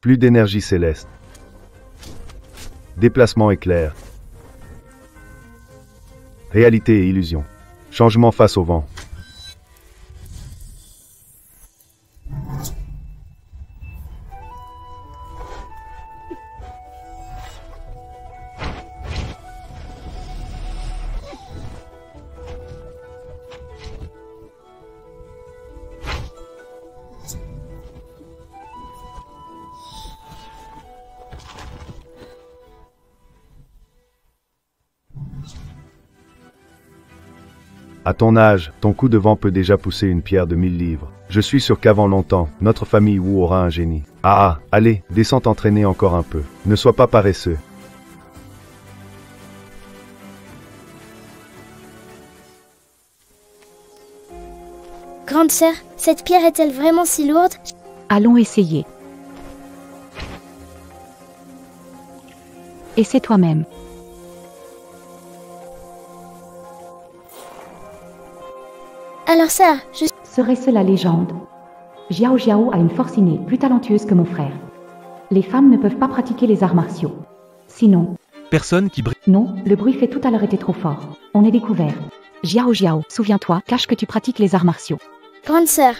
Plus d'énergie céleste. Déplacement éclair. Réalité et illusion. Changement face au vent. À ton âge, ton coup de vent peut déjà pousser une pierre de 1000 livres. Je suis sûr qu'avant longtemps, notre famille Wu aura un génie. Allez, descends t'entraîner encore un peu. Ne sois pas paresseux. Grande sœur, cette pierre est-elle vraiment si lourde? Allons essayer. Essaie toi-même. Alors sœur, Serait-ce la légende? Jiao Jiao a une force innée, plus talentueuse que mon frère. Les femmes ne peuvent pas pratiquer les arts martiaux. Sinon... Personne qui brille. Non, le bruit fait tout à l'heure était trop fort. On est découvert. Jiao Jiao, souviens-toi, cache que tu pratiques les arts martiaux. grande sœur.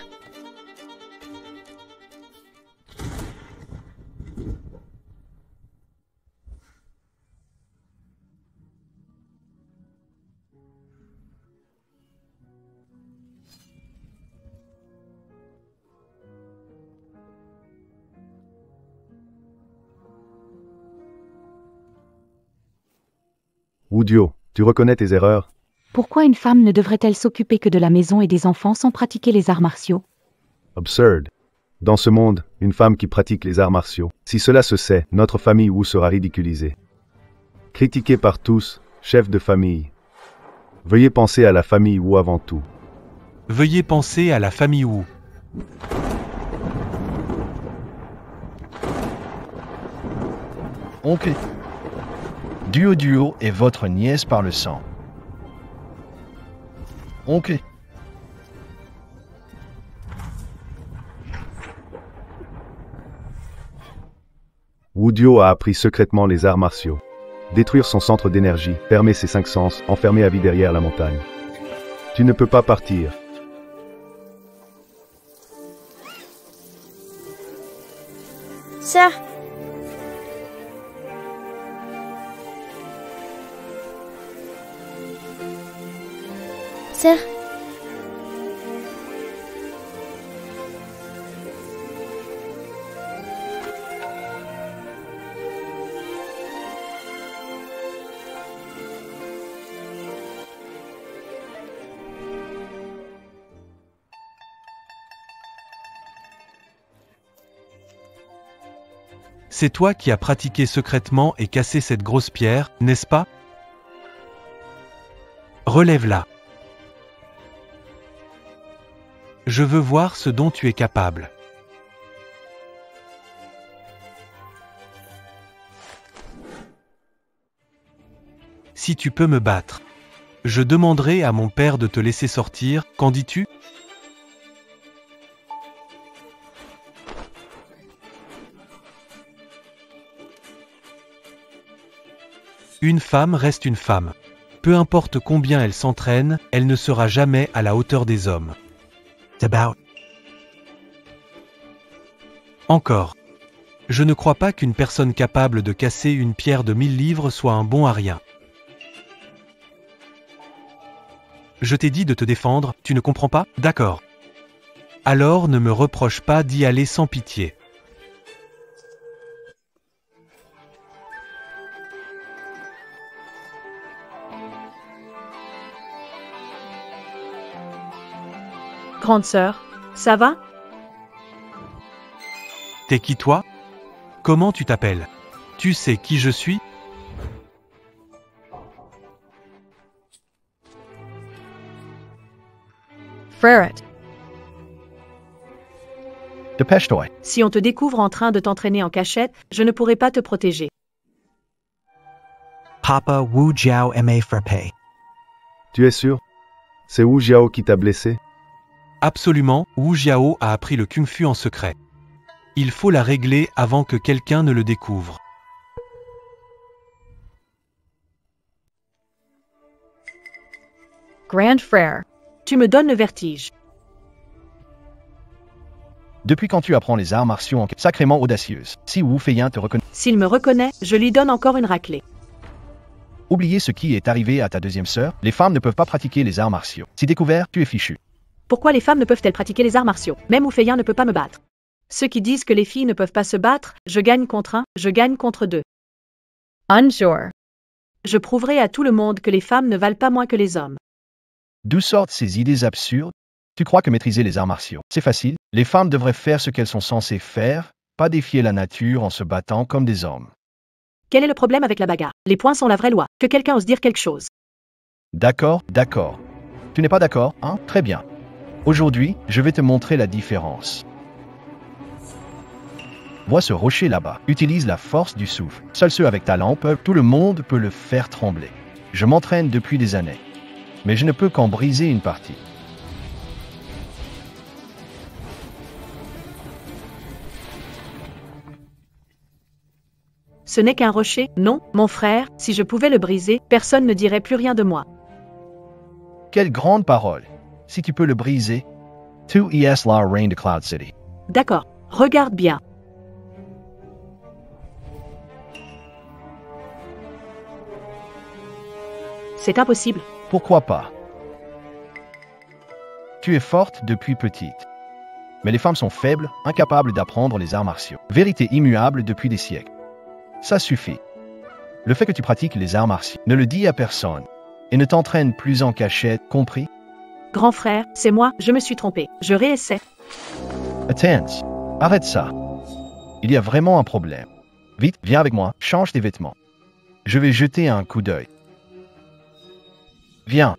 Wu Dio, tu reconnais tes erreurs? Pourquoi une femme ne devrait-elle s'occuper que de la maison et des enfants sans pratiquer les arts martiaux? Absurde. Dans ce monde, une femme qui pratique les arts martiaux, si cela se sait, notre famille Wu sera ridiculisée. Critiquée par tous, chef de famille. Veuillez penser à la famille Wu avant tout. Veuillez penser à la famille Wu. Ok. Duo Duo est votre nièce par le sang. Ok. Wu Dio a appris secrètement les arts martiaux. Détruire son centre d'énergie, fermer ses 5 sens, enfermé à vie derrière la montagne. Tu ne peux pas partir. Sœur, sœur, C'est toi qui as pratiqué secrètement et cassé cette grosse pierre, n'est-ce pas? Relève-la. Je veux voir ce dont tu es capable. Si tu peux me battre, je demanderai à mon père de te laisser sortir, qu'en dis-tu? Une femme reste une femme. Peu importe combien elle s'entraîne, elle ne sera jamais à la hauteur des hommes. Encore. Je ne crois pas qu'une personne capable de casser une pierre de 1000 livres soit un bon à rien. Je t'ai dit de te défendre, tu ne comprends pas? D'accord. Alors ne me reproche pas d'y aller sans pitié. Grande sœur, ça va? T'es qui toi? Comment tu t'appelles? Tu sais qui je suis? Freret, Dépêche-toi. si on te découvre en train de t'entraîner en cachette, je ne pourrai pas te protéger. Papa Wu Jiao m'a frappé. Tu es sûr? C'est Wu Jiao qui t'a blessé? Absolument, Wu Jiao a appris le Kung Fu en secret. Il faut la régler avant que quelqu'un ne le découvre. Grand frère, tu me donnes le vertige. Depuis quand tu apprends les arts martiaux en sacrément audacieuse? Si Wu Feiyin te reconnaît, S'il me reconnaît, je lui donne encore une raclée. oubliez ce qui est arrivé à ta deuxième sœur, les femmes ne peuvent pas pratiquer les arts martiaux. Si découvert, tu es fichu. Pourquoi les femmes ne peuvent-elles pratiquer les arts martiaux? Même Wu Feiyin ne peut pas me battre. Ceux qui disent que les filles ne peuvent pas se battre, je gagne contre un, je gagne contre deux. Unsure. Je prouverai à tout le monde que les femmes ne valent pas moins que les hommes. D'où sortent ces idées absurdes? Tu crois que maîtriser les arts martiaux, c'est facile? Les femmes devraient faire ce qu'elles sont censées faire, pas défier la nature en se battant comme des hommes. Quel est le problème avec la bagarre? Les points sont la vraie loi. Que quelqu'un ose dire quelque chose. D'accord, d'accord. Tu n'es pas d'accord, hein? Très bien. Aujourd'hui, je vais te montrer la différence. Vois ce rocher là-bas. Utilise la force du souffle. Seuls ceux avec talent peuvent, tout le monde peut le faire trembler. Je m'entraîne depuis des années. Mais je ne peux qu'en briser une partie. Ce n'est qu'un rocher? Non, mon frère, si je pouvais le briser, personne ne dirait plus rien de moi. Quelle grande parole. Si tu peux le briser. 2ES Law Reign de Cloud City. D'accord, regarde bien. C'est impossible. Pourquoi pas? Tu es forte depuis petite. Mais les femmes sont faibles, incapables d'apprendre les arts martiaux. Vérité immuable depuis des siècles. Ça suffit. Le fait que tu pratiques les arts martiaux, ne le dis à personne. Et ne t'entraîne plus en cachette, compris? Grand frère, c'est moi, je me suis trompé. Je réessaie. Attends, arrête ça. Il y a vraiment un problème. Vite, viens avec moi, change tes vêtements. Je vais jeter un coup d'œil. Viens.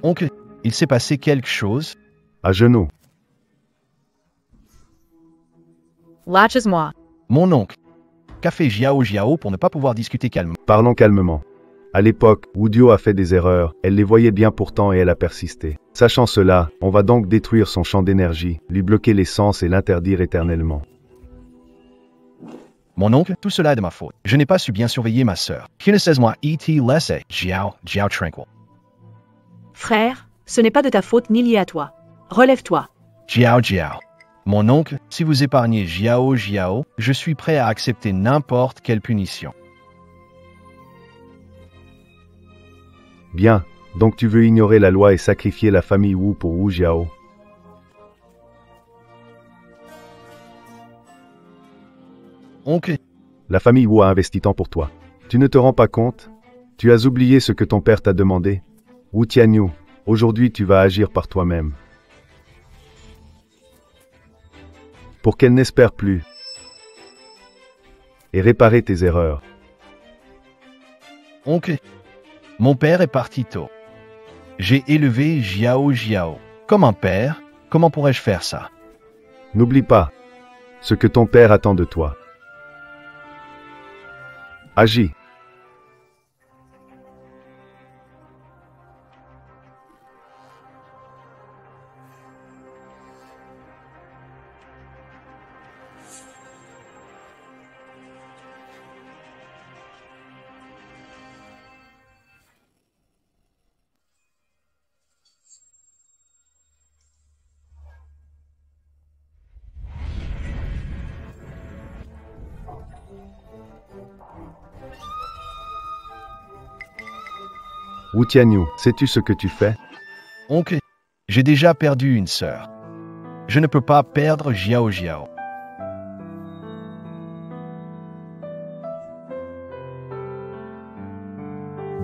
Oncle, il s'est passé quelque chose? À genoux. Lâche-moi. Mon oncle. Qu'a fait Jiao pour ne pas pouvoir discuter calmement? Parlons calmement. À l'époque, Wu Dio a fait des erreurs, elle les voyait bien pourtant et elle a persisté. Sachant cela, on va donc détruire son champ d'énergie, lui bloquer les sens et l'interdire éternellement. Mon oncle, tout cela est de ma faute. Je n'ai pas su bien surveiller ma sœur. Qui ne sait moi E.T. laissé, Jiao tranquille. Frère, ce n'est pas de ta faute ni lié à toi. Relève-toi. Jiao. Mon oncle, si vous épargnez Jiao, je suis prêt à accepter n'importe quelle punition. Bien, donc tu veux ignorer la loi et sacrifier la famille Wu pour Wu Jiao. Oncle, La famille Wu a investi tant pour toi. Tu ne te rends pas compte? Tu as oublié ce que ton père t'a demandé? Wu Tianyu, aujourd'hui tu vas agir par toi-même. Pour qu'elle n'espère plus. Et réparer tes erreurs. oncle, mon père est parti tôt. J'ai élevé Jiao. Comme un père, comment pourrais-je faire ça? N'oublie pas ce que ton père attend de toi. Agis. Wu Tianyu, sais-tu ce que tu fais? Oncle, j'ai déjà perdu une sœur. Je ne peux pas perdre Jiao.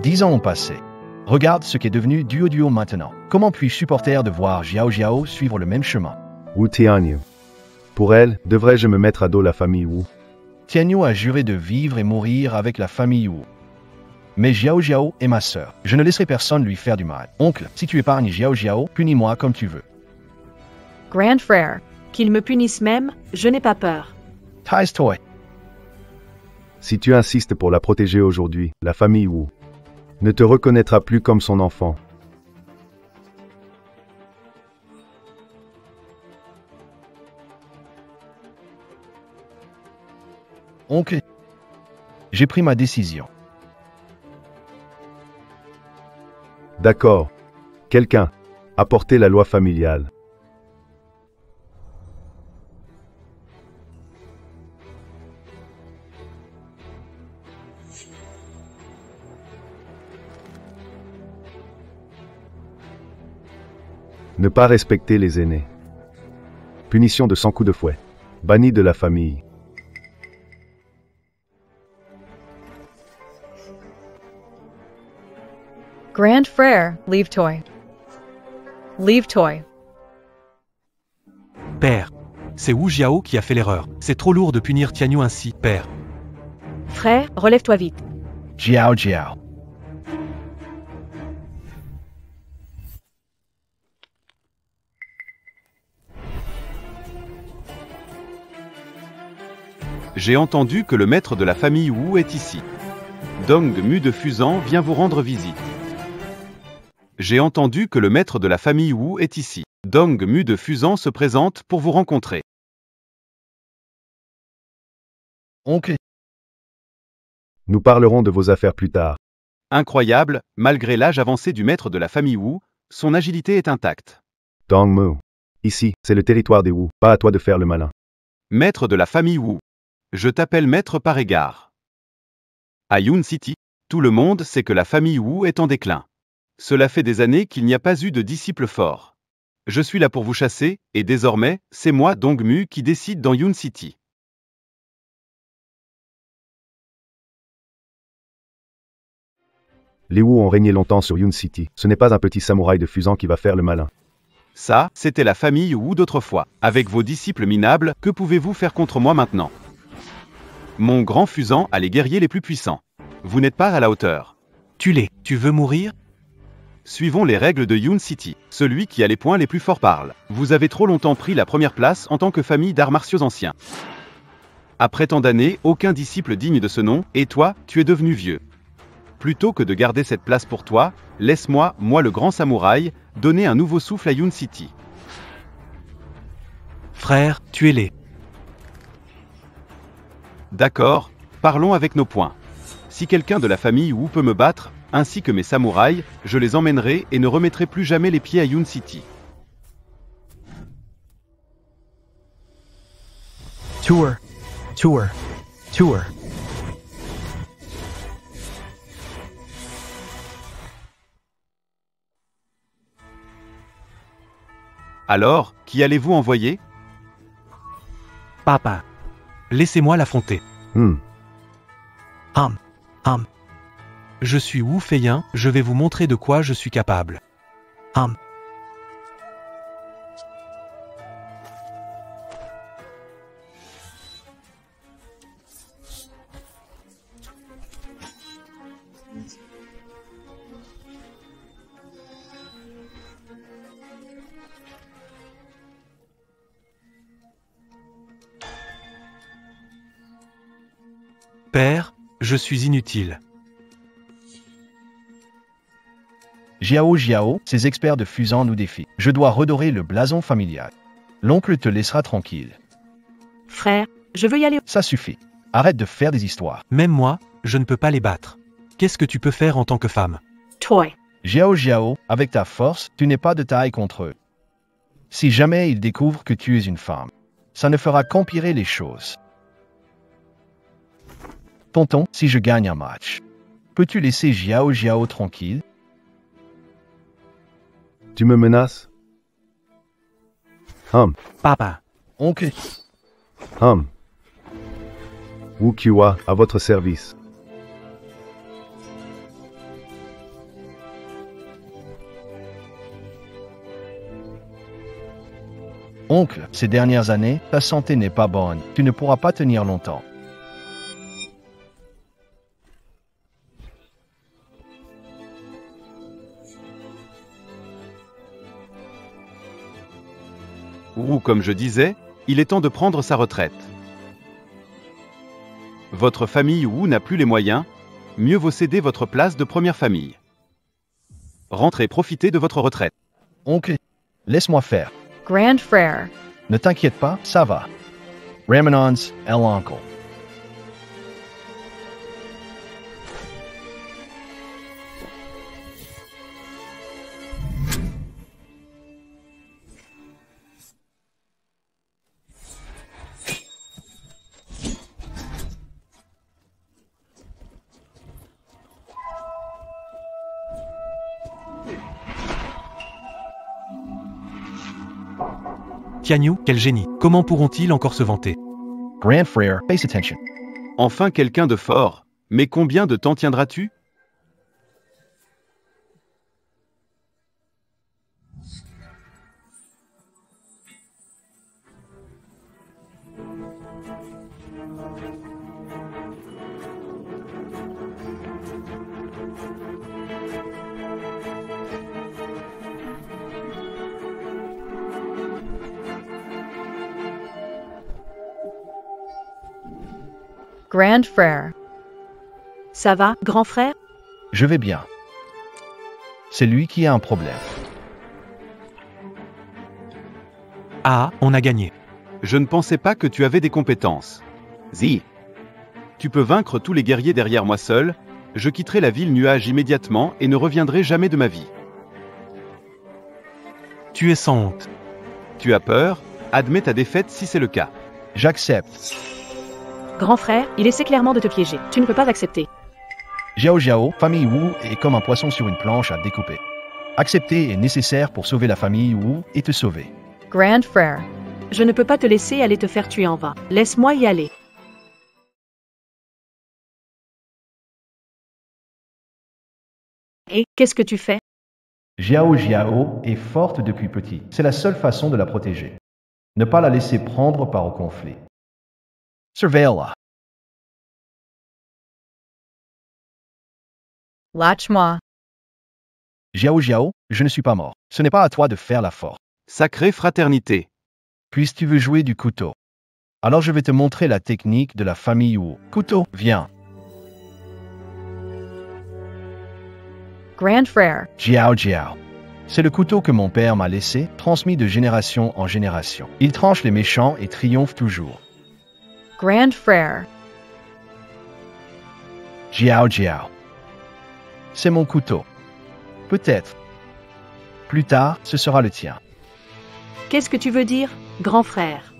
10 ans ont passé. Regarde ce qu'est devenu Duo maintenant. Comment puis-je supporter de voir Jiao suivre le même chemin? Wu Tianyu. Pour elle, devrais-je me mettre à dos la famille Wu? Tianyu a juré de vivre et mourir avec la famille Wu. Mais Jiao est ma sœur. Je ne laisserai personne lui faire du mal. Oncle, si tu épargnes Jiao, punis-moi comme tu veux. Grand frère, Qu'ils me punissent même, je n'ai pas peur. Tai's Toy. Si tu insistes pour la protéger aujourd'hui, la famille Wu ne te reconnaîtra plus comme son enfant. Oncle. J'ai pris ma décision. D'accord. Quelqu'un a porté la loi familiale. Ne pas respecter les aînés. Punition de 100 coups de fouet. Banni de la famille. Grand frère, leave toy. Leave toy. Père. C'est Wu Jiao qui a fait l'erreur. C'est trop lourd de punir Tianyu ainsi, père. Frère, relève-toi vite. Jiao Jiao. J'ai entendu que le maître de la famille Wu est ici. Dong Mu de Fusan vient vous rendre visite. J'ai entendu que le maître de la famille Wu est ici. Dong Mu de Fusan se présente pour vous rencontrer. Oncle. Nous parlerons de vos affaires plus tard. Incroyable, malgré l'âge avancé du maître de la famille Wu, son agilité est intacte. Dong Mu. Ici, c'est le territoire des Wu, pas à toi de faire le malin. Maître de la famille Wu. Je t'appelle maître par égard. À Yun City, tout le monde sait que la famille Wu est en déclin. Cela fait des années qu'il n'y a pas eu de disciples forts. Je suis là pour vous chasser, et désormais, c'est moi Dong Mu qui décide dans Yun City. Les Wu ont régné longtemps sur Yun City. Ce n'est pas un petit samouraï de Fusan qui va faire le malin. Ça, c'était la famille Wu d'autrefois. Avec vos disciples minables, que pouvez-vous faire contre moi maintenant? Mon grand Fusan a les guerriers les plus puissants. Vous n'êtes pas à la hauteur. Tue-les. Tu veux mourir? Suivons les règles de Yun City. Celui qui a les poings les plus forts parle. Vous avez trop longtemps pris la première place en tant que famille d'arts martiaux anciens. Après tant d'années, aucun disciple digne de ce nom, et toi, tu es devenu vieux. Plutôt que de garder cette place pour toi, laisse-moi, moi le grand samouraï, donner un nouveau souffle à Yun City. Frère, tuez-les. D'accord, parlons avec nos poings. Si quelqu'un de la famille Wu peut me battre, ainsi que mes samouraïs, je les emmènerai et ne remettrai plus jamais les pieds à Yun City. Tour. Tour. Tour. Alors, qui allez-vous envoyer? Papa. Laissez-moi l'affronter. Hum. Je suis Wu Feiyin, je vais vous montrer de quoi je suis capable. Père, je suis inutile. Jiao Jiao, ces experts de Fusan nous défient. Je dois redorer le blason familial. L'oncle te laissera tranquille. Frère, je veux y aller. Ça suffit. Arrête de faire des histoires. Même moi, je ne peux pas les battre. Qu'est-ce que tu peux faire en tant que femme? Toy. Jiao Jiao, avec ta force, tu n'es pas de taille contre eux. Si jamais ils découvrent que tu es une femme, ça ne fera qu'empirer les choses. Tonton, si je gagne un match, peux-tu laisser Jiao Jiao tranquille? Tu me menaces? Papa. Oncle. Wu Qiwa, à votre service. Oncle, ces dernières années, ta santé n'est pas bonne. Tu ne pourras pas tenir longtemps. Ou comme je disais, il est temps de prendre sa retraite. Votre famille Wu n'a plus les moyens, mieux vaut céder votre place de première famille. Rentrez profiter de votre retraite. Oncle, laisse-moi faire. Grand frère. Ne t'inquiète pas, ça va. Ramanons, el oncle. Tianyu, quel génie. Comment pourront-ils encore se vanter? Grand frère, pay attention. Enfin quelqu'un de fort. Mais combien de temps tiendras-tu? Grand frère. Ça va, grand frère? Je vais bien. C'est lui qui a un problème. Ah, on a gagné. Je ne pensais pas que tu avais des compétences. Zi. Tu peux vaincre tous les guerriers derrière moi seul, je quitterai la ville nuage immédiatement et ne reviendrai jamais de ma vie. Tu es sans honte. Tu as peur? Admets ta défaite si c'est le cas. J'accepte. Grand frère, il essaie clairement de te piéger. Tu ne peux pas accepter. Jiao Jiao, famille Wu est comme un poisson sur une planche à découper. Accepter est nécessaire pour sauver la famille Wu et te sauver. Grand frère. Je ne peux pas te laisser aller te faire tuer en vain. Laisse-moi y aller. Et qu'est-ce que tu fais? Jiao Jiao est forte depuis petit. C'est la seule façon de la protéger. Ne pas la laisser prendre part au conflit. Surveille-la. Lâche-moi. Jiao Jiao, je ne suis pas mort. Ce n'est pas à toi de faire la forte. Sacrée fraternité. Puis tu veux jouer du couteau. Alors je vais te montrer la technique de la famille Wu. Couteau, viens. Grand frère. Jiao Jiao. C'est le couteau que mon père m'a laissé, transmis de génération en génération. Il tranche les méchants et triomphe toujours. Grand frère. Jiao Jiao. C'est mon couteau. Peut-être. Plus tard, ce sera le tien. Qu'est-ce que tu veux dire, grand frère?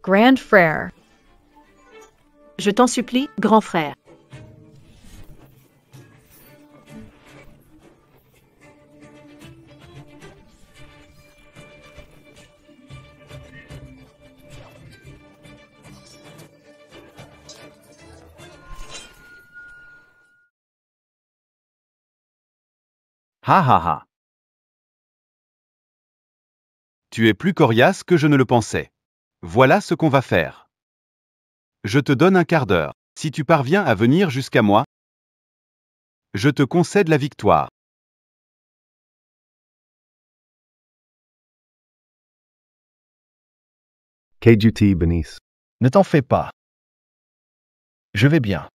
Grand frère. Je t'en supplie, grand frère. Ha ha ha. Tu es plus coriace que je ne le pensais. Voilà ce qu'on va faire. Je te donne un quart d'heure. Si tu parviens à venir jusqu'à moi, je te concède la victoire. KGT Benice. Ne t'en fais pas. Je vais bien.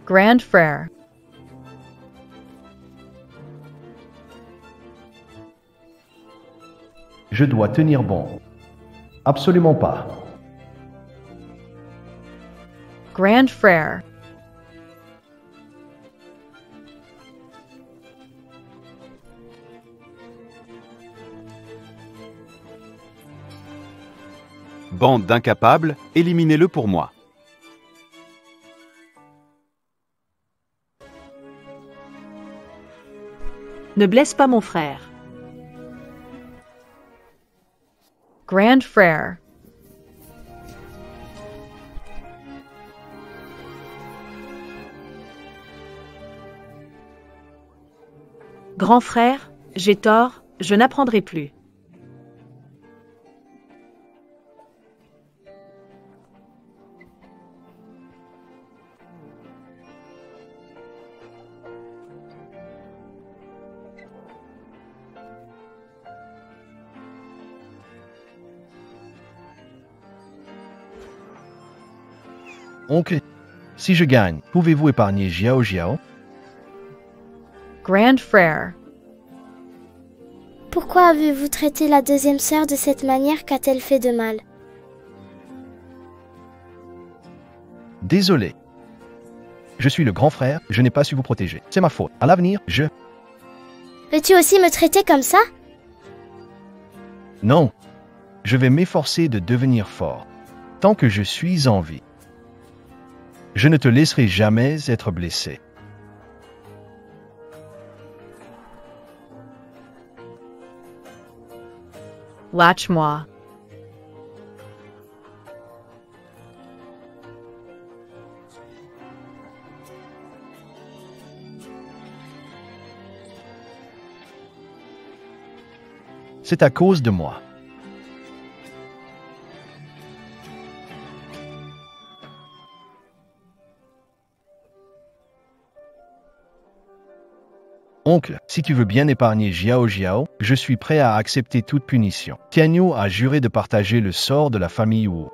Grand frère. Je dois tenir bon. Absolument pas. Grand frère. Bande d'incapables, éliminez-le pour moi. Ne blesse pas mon frère. Grand frère. Grand frère, j'ai tort, je n'apprendrai plus. Oncle, si je gagne, pouvez-vous épargner Xiao Xiao? Grand frère. Pourquoi avez-vous traité la deuxième sœur de cette manière? Qu'a-t-elle fait de mal? Désolé. Je suis le grand frère, je n'ai pas su vous protéger. C'est ma faute. À l'avenir, Veux-tu aussi me traiter comme ça? Non. Je vais m'efforcer de devenir fort. Tant que je suis en vie. Je ne te laisserai jamais être blessé. Lâche-moi. C'est à cause de moi. Oncle, si tu veux bien épargner Xiao Xiao, je suis prêt à accepter toute punition. Tianyu a juré de partager le sort de la famille Wu.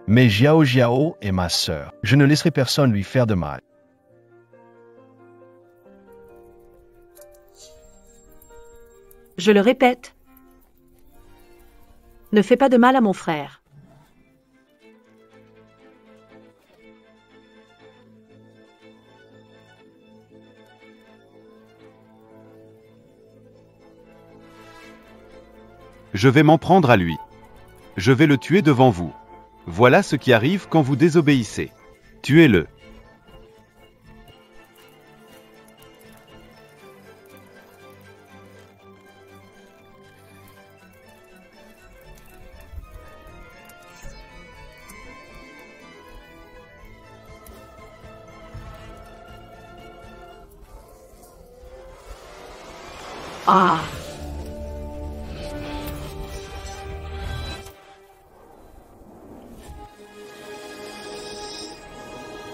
Mais Xiao Xiao est ma sœur. Je ne laisserai personne lui faire de mal. Je le répète. Ne fais pas de mal à mon frère. Je vais m'en prendre à lui. Je vais le tuer devant vous. Voilà ce qui arrive quand vous désobéissez. Tuez-le. Ah!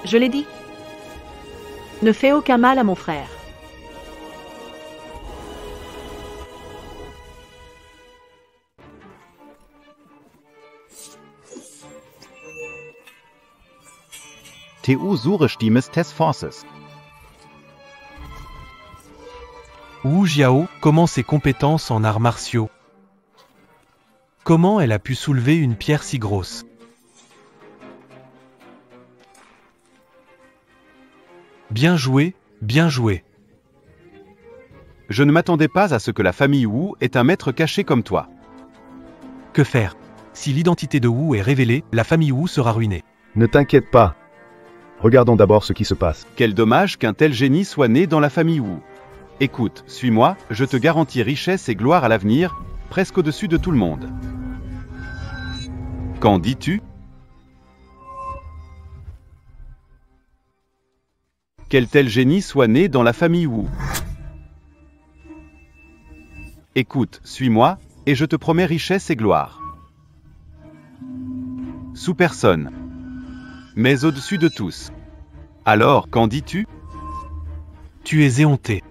Je l'ai dit. Ne fais aucun mal à mon frère. Tu surestimest tes forces. Wu Jiao, comment ses compétences en arts martiaux? Comment elle a pu soulever une pierre si grosse? Bien joué, bien joué. Je ne m'attendais pas à ce que la famille Wu ait un maître caché comme toi. Que faire? Si l'identité de Wu est révélée, la famille Wu sera ruinée. Ne t'inquiète pas. Regardons d'abord ce qui se passe. Quel dommage qu'un tel génie soit né dans la famille Wu. Écoute, suis-moi, je te garantis richesse et gloire à l'avenir, presque au-dessus de tout le monde. Qu'en dis-tu? Quel tel génie soit né dans la famille Wu. Écoute, suis-moi, et je te promets richesse et gloire. Sous personne. Mais au-dessus de tous. Alors, qu'en dis-tu? Tu es éhonté.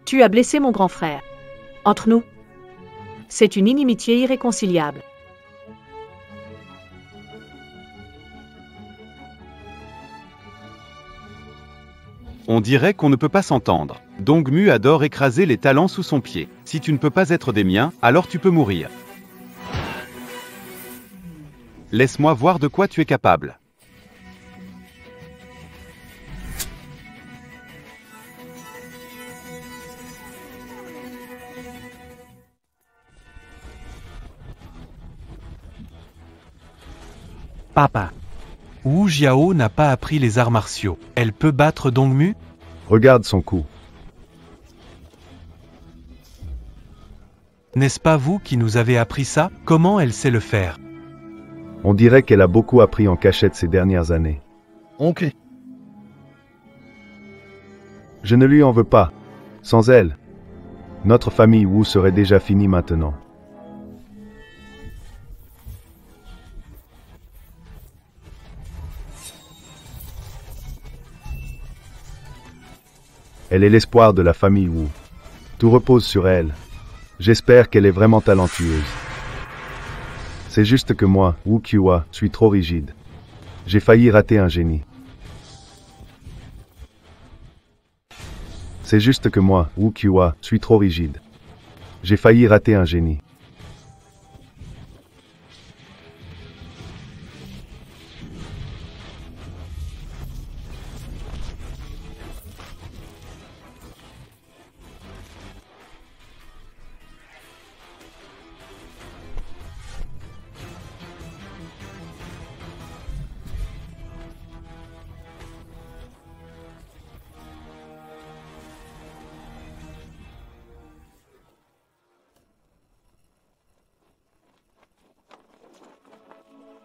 Tu as blessé mon grand frère. Entre nous, c'est une inimitié irréconciliable. On dirait qu'on ne peut pas s'entendre. Dongmu adore écraser les talents sous son pied. Si tu ne peux pas être des miens, alors tu peux mourir. Laisse-moi voir de quoi tu es capable. Papa. Wu Jiao n'a pas appris les arts martiaux. Elle peut battre Dongmu? Regarde son coup. N'est-ce pas vous qui nous avez appris ça? Comment elle sait le faire? On dirait qu'elle a beaucoup appris en cachette ces dernières années. Ok. Je ne lui en veux pas. Sans elle, notre famille Wu serait déjà finie maintenant. Elle est l'espoir de la famille Wu. Tout repose sur elle. J'espère qu'elle est vraiment talentueuse. C'est juste que moi, Wu Qiuhua, suis trop rigide. J'ai failli rater un génie. C'est juste que moi, Wu Qiuhua, suis trop rigide. J'ai failli rater un génie.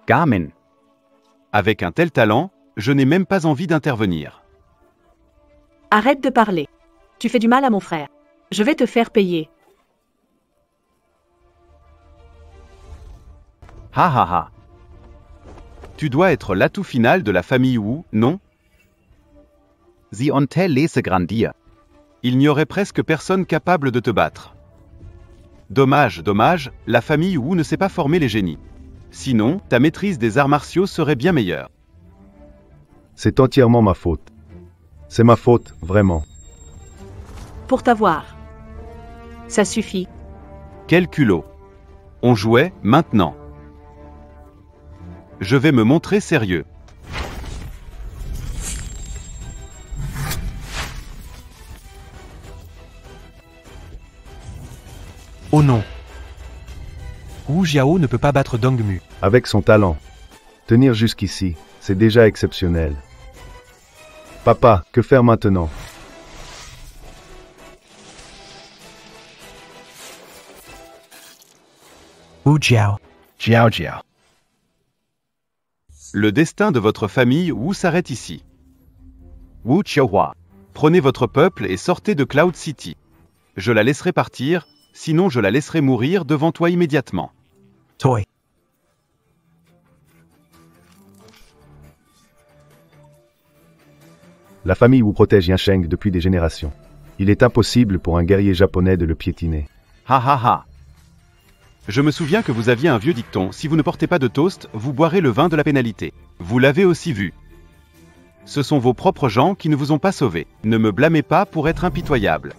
Carmen. Avec un tel talent, je n'ai même pas envie d'intervenir. Arrête de parler. Tu fais du mal à mon frère. Je vais te faire payer. Ha ha ha. Tu dois être l'atout final de la famille Wu, non? Sie ontel lese grandir. Il n'y aurait presque personne capable de te battre. Dommage, dommage, la famille Wu ne sait pas former les génies. Sinon, ta maîtrise des arts martiaux serait bien meilleure. C'est entièrement ma faute. C'est ma faute, vraiment. Pour t'avoir. Ça suffit. Quel culot. On jouait, maintenant. Je vais me montrer sérieux. Oh non. Wu Jiao ne peut pas battre Dongmu. Avec son talent. Tenir jusqu'ici, c'est déjà exceptionnel. Papa, que faire maintenant? Wu Jiao. Jiao Jiao. Le destin de votre famille Wu s'arrête ici. Wu Qiuhua. Prenez votre peuple et sortez de Cloud City. Je la laisserai partir, sinon je la laisserai mourir devant toi immédiatement. Toy. La famille Wu protège Yansheng depuis des générations. Il est impossible pour un guerrier japonais de le piétiner. Ha ha ha. Je me souviens que vous aviez un vieux dicton, si vous ne portez pas de toast, vous boirez le vin de la pénalité. Vous l'avez aussi vu. Ce sont vos propres gens qui ne vous ont pas sauvé. Ne me blâmez pas pour être impitoyable.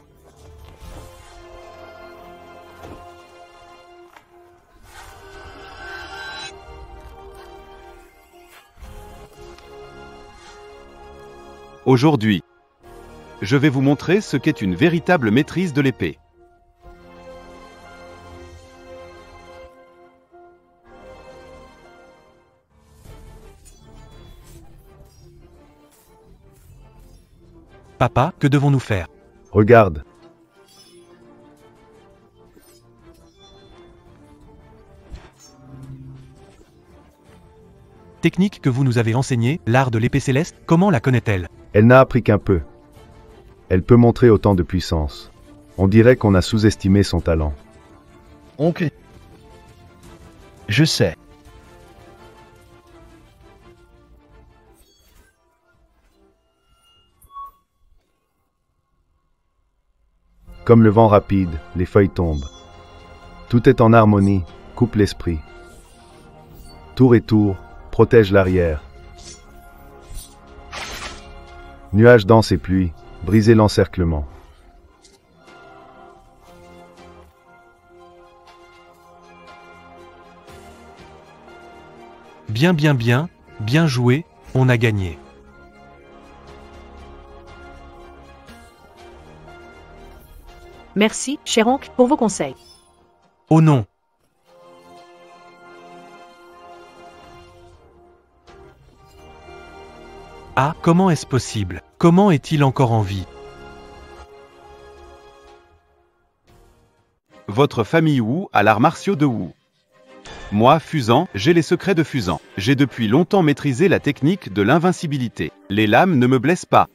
Aujourd'hui, je vais vous montrer ce qu'est une véritable maîtrise de l'épée. Papa, que devons-nous faire? Regarde. Technique que vous nous avez enseignée, l'art de l'épée céleste, comment la connaît-elle? Elle n'a appris qu'un peu. Elle peut montrer autant de puissance. On dirait qu'on a sous-estimé son talent. Ok. Je sais. Comme le vent rapide, les feuilles tombent. Tout est en harmonie, coupe l'esprit. Tour et tour, protège l'arrière. Nuages denses et pluie, brisez l'encerclement. Bien, bien, bien, bien joué, on a gagné. Merci, cher oncle, pour vos conseils. Oh non! Ah, comment est-ce possible? Comment est-il encore en vie? Votre famille Wu a l'art martiaux de Wu. Moi, Fuzan, j'ai les secrets de Fuzan. J'ai depuis longtemps maîtrisé la technique de l'invincibilité. Les lames ne me blessent pas.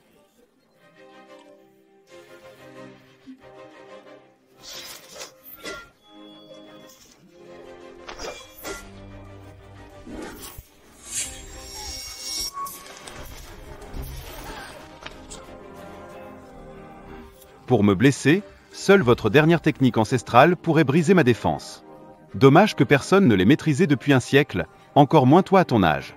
Pour me blesser, seule votre dernière technique ancestrale pourrait briser ma défense. Dommage que personne ne l'ait maîtrisé depuis un siècle, encore moins toi à ton âge.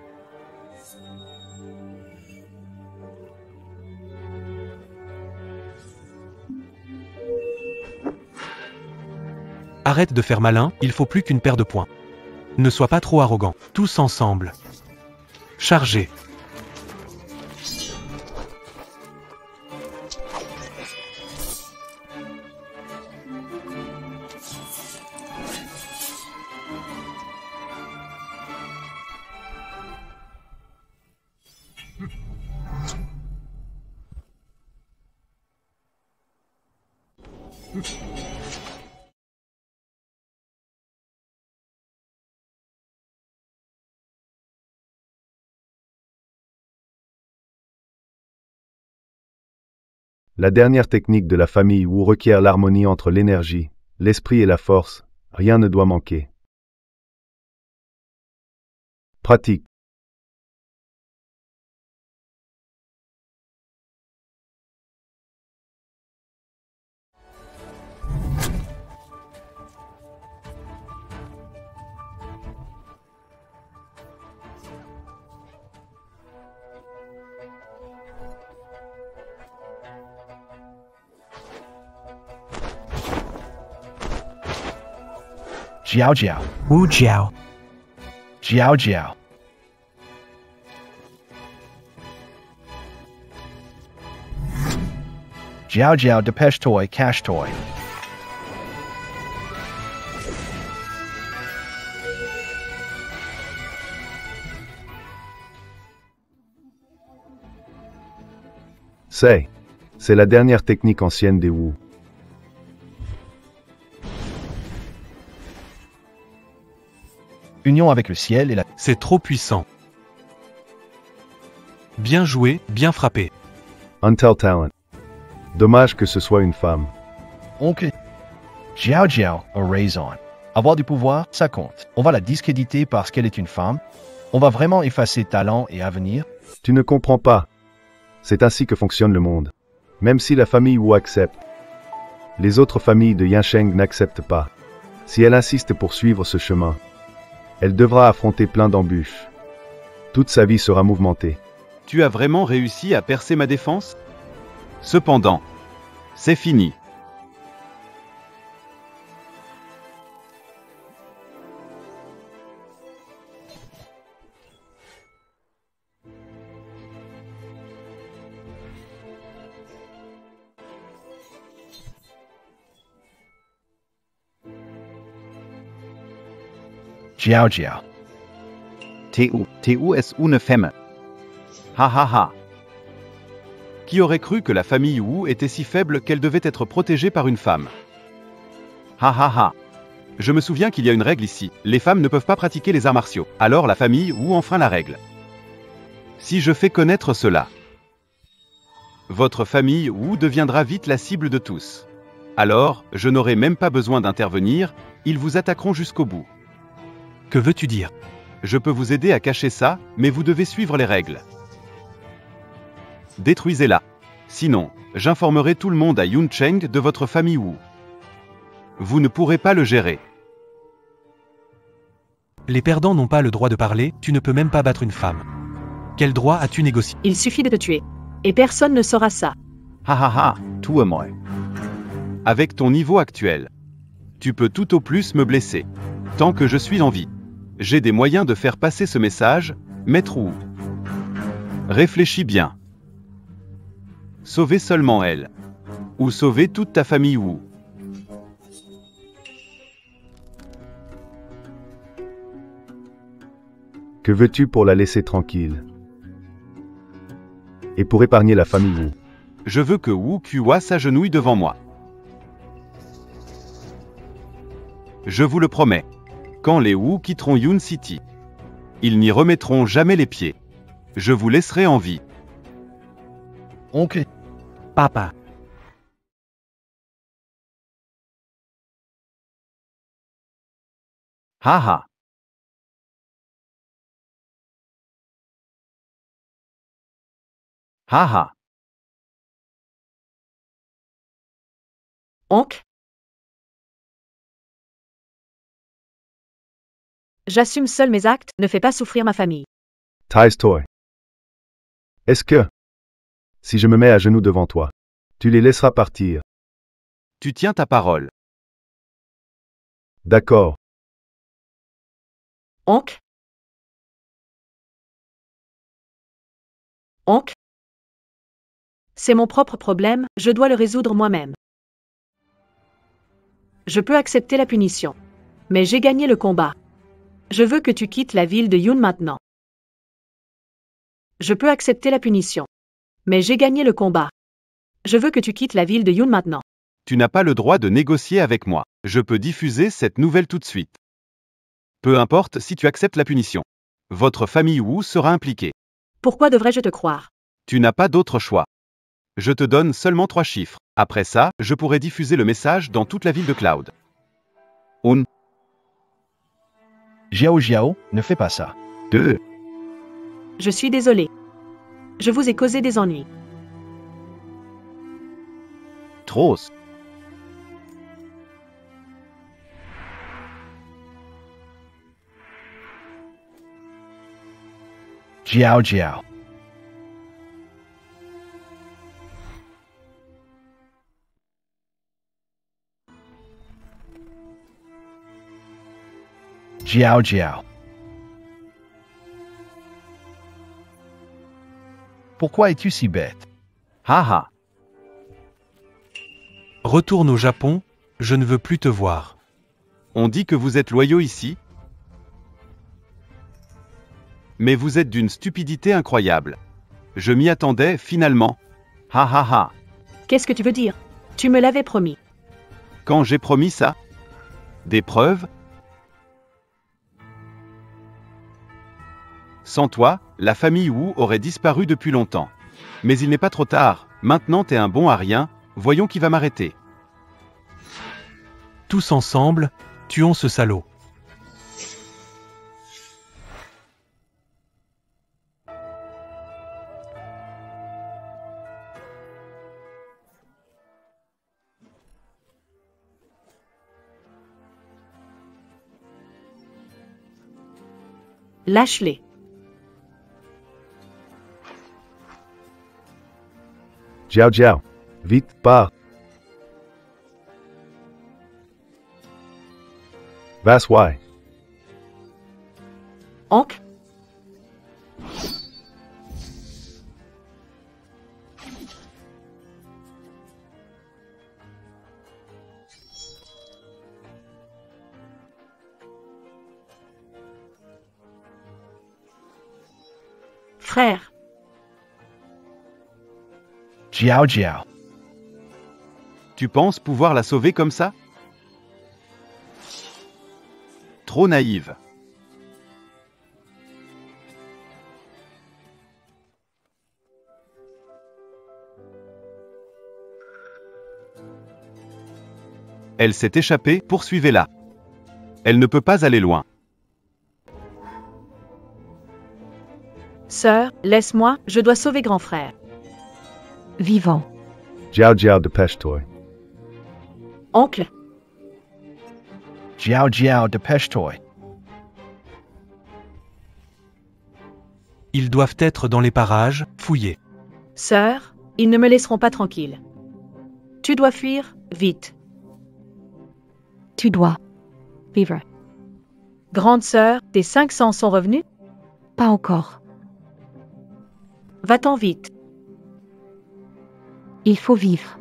Arrête de faire malin, il faut plus qu'une paire de poings. Ne sois pas trop arrogant. Tous ensemble. Chargez. La dernière technique de la famille Wu requiert l'harmonie entre l'énergie, l'esprit et la force. Rien ne doit manquer. Pratique. Jiao Jiao. Wu Jiao. Jiao Jiao. Jiao Jiao Depeche Toy Cash Toy. C'est la dernière technique ancienne des Wu. Union avec le ciel et la... C'est trop puissant. Bien joué, bien frappé. Untel Talent. Dommage que ce soit une femme. Ok. Jiao Jiao a raison. Avoir du pouvoir, ça compte. On va la discréditer parce qu'elle est une femme. On va vraiment effacer talent et avenir. Tu ne comprends pas. C'est ainsi que fonctionne le monde. Même si la famille Wu accepte, les autres familles de Yansheng n'acceptent pas. Si elle insiste pour suivre ce chemin, elle devra affronter plein d'embûches. Toute sa vie sera mouvementée. Tu as vraiment réussi à percer ma défense? Cependant, c'est fini. Jiao Jiao. TU ist une femme. Ha ha ha. Qui aurait cru que la famille Wu était si faible qu'elle devait être protégée par une femme? Ha ha ha. Je me souviens qu'il y a une règle ici. Les femmes ne peuvent pas pratiquer les arts martiaux. Alors la famille Wu enfreint la règle. Si je fais connaître cela, votre famille Wu deviendra vite la cible de tous. Alors, je n'aurai même pas besoin d'intervenir, ils vous attaqueront jusqu'au bout. Que veux-tu dire? Je peux vous aider à cacher ça, mais vous devez suivre les règles. Détruisez-la. Sinon, j'informerai tout le monde à Yuncheng de votre famille Wu. Vous ne pourrez pas le gérer. Les perdants n'ont pas le droit de parler, tu ne peux même pas battre une femme. Quel droit as-tu négocié? Il suffit de te tuer. Et personne ne saura ça. Ha ha ha, tue-moi. Avec ton niveau actuel, tu peux tout au plus me blesser. Tant que je suis en vie. J'ai des moyens de faire passer ce message, maître Wu. Réfléchis bien. Sauver seulement elle. Ou sauver toute ta famille Wu. Que veux-tu pour la laisser tranquille? Et pour épargner la famille Wu? Je veux que Wu Kuwa s'agenouille devant moi. Je vous le promets. Quand les Wu quitteront Yun City, ils n'y remettront jamais les pieds. Je vous laisserai en vie. Oncle, Papa. Haha. Haha. Oncle? J'assume seul mes actes, ne fais pas souffrir ma famille. Ty's Toy. Est-ce que, si je me mets à genoux devant toi, tu les laisseras partir? Tu tiens ta parole. D'accord. Oncle? Oncle? C'est mon propre problème, je dois le résoudre moi-même. Je peux accepter la punition. Mais j'ai gagné le combat. Je veux que tu quittes la ville de Yun maintenant. Je peux accepter la punition. Mais j'ai gagné le combat. Je veux que tu quittes la ville de Yun maintenant. Tu n'as pas le droit de négocier avec moi. Je peux diffuser cette nouvelle tout de suite. Peu importe si tu acceptes la punition. Votre famille Wu sera impliquée. Pourquoi devrais-je te croire? Tu n'as pas d'autre choix. Je te donne seulement 3 chiffres. Après ça, je pourrai diffuser le message dans toute la ville de Cloud. Un, Jiao, ne fais pas ça. 2, Je suis désolé. Je vous ai causé des ennuis. 3. Jiao. Jiao. Pourquoi es-tu si bête? Haha. Retourne au Japon, je ne veux plus te voir. On dit que vous êtes loyaux ici. Mais vous êtes d'une stupidité incroyable. Je m'y attendais, finalement. Ha. Qu'est-ce que tu veux dire? Tu me l'avais promis. Quand j'ai promis ça? Des preuves? Sans toi, la famille Wu aurait disparu depuis longtemps. Mais il n'est pas trop tard, maintenant t'es un bon à rien, voyons qui va m'arrêter. Tous ensemble, tuons ce salaud. Lâche-les. Jiao. Vite, pars. That's why. Oncle? Frère. Jiao. Tu penses pouvoir la sauver comme ça? Trop naïve. Elle s'est échappée, poursuivez-la. Elle ne peut pas aller loin. Sœur, laisse-moi, je dois sauver grand frère. Vivant. Jiao, dépêche-toi. Oncle? Jiao, dépêche-toi. Ils doivent être dans les parages, fouillés. Sœur, ils ne me laisseront pas tranquille. Tu dois fuir, vite. Tu dois vivre. Grande sœur, tes 500 sont revenus? Pas encore. Va-t'en vite. Il faut vivre.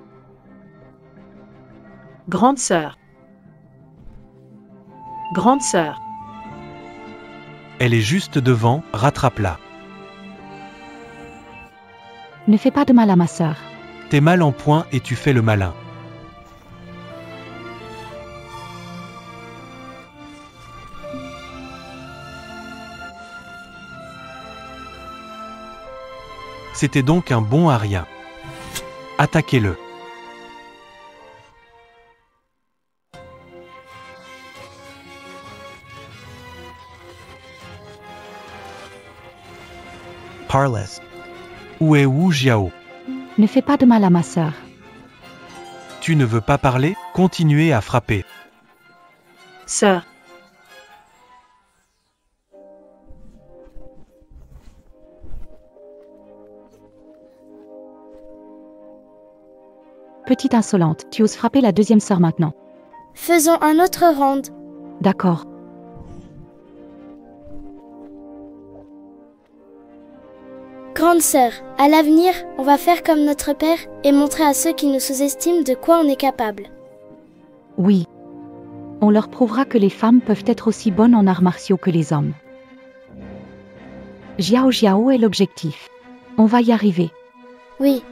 Grande sœur. Grande sœur. Elle est juste devant, rattrape-la. Ne fais pas de mal à ma sœur. T'es mal en point et tu fais le malin. C'était donc un bon à rien. Attaquez-le. Parlez. Où est Wu Jiao? Ne fais pas de mal à ma sœur. Tu ne veux pas parler? Continuez à frapper. Sœur. Petite insolente, tu oses frapper la deuxième sœur maintenant. Faisons un autre round. D'accord. Grande sœur, à l'avenir, on va faire comme notre père et montrer à ceux qui nous sous-estiment de quoi on est capable. Oui. On leur prouvera que les femmes peuvent être aussi bonnes en arts martiaux que les hommes. Jiao Jiao est l'objectif. On va y arriver. Oui.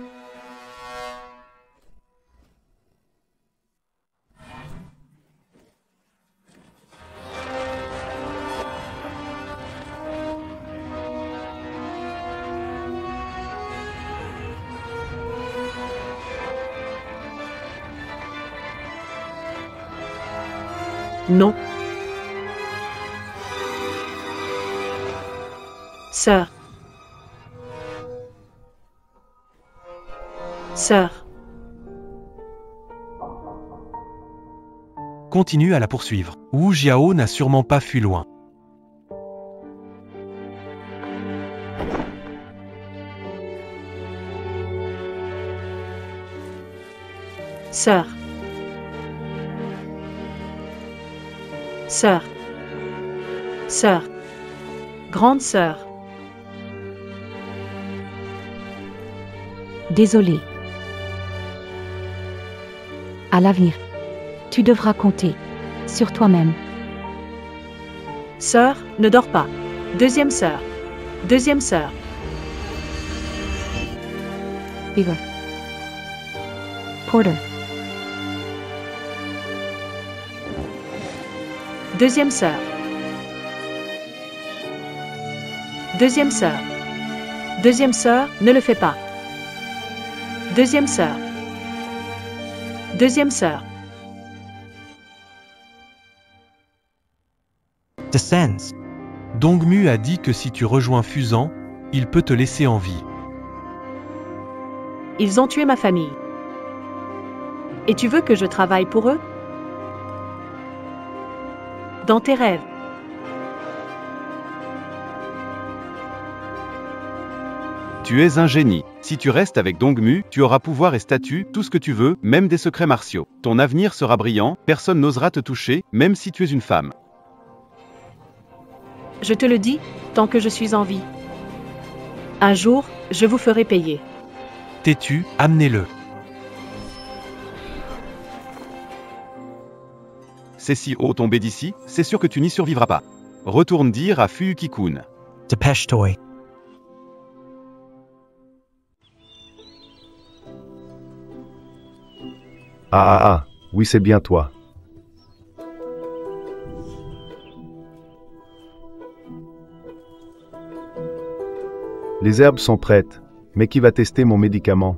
Non. Sœur. Sœur. Continue à la poursuivre. Wu Jiao n'a sûrement pas fui loin. Sœur. Sœur. Sœur. Grande sœur. Désolé. À l'avenir, tu devras compter sur toi-même. Sœur, ne dors pas. Deuxième sœur. Deuxième sœur. Beaver. Porter. Deuxième sœur. Deuxième sœur. Deuxième sœur, ne le fais pas. Deuxième sœur. Deuxième sœur. Descends. Dongmu a dit que si tu rejoins Fuzan, il peut te laisser en vie. Ils ont tué ma famille. Et tu veux que je travaille pour eux? Dans tes rêves. Tu es un génie. Si tu restes avec Dongmu, tu auras pouvoir et statut, tout ce que tu veux, même des secrets martiaux. Ton avenir sera brillant, personne n'osera te toucher, même si tu es une femme. Je te le dis, tant que je suis en vie. Un jour, je vous ferai payer. T'es-tu, amenez-le. C'est si haut tombé d'ici, c'est sûr que tu n'y survivras pas. Retourne dire à Fuyuki-kun. Dépêche-toi. Oui c'est bien toi. Les herbes sont prêtes, mais qui va tester mon médicament?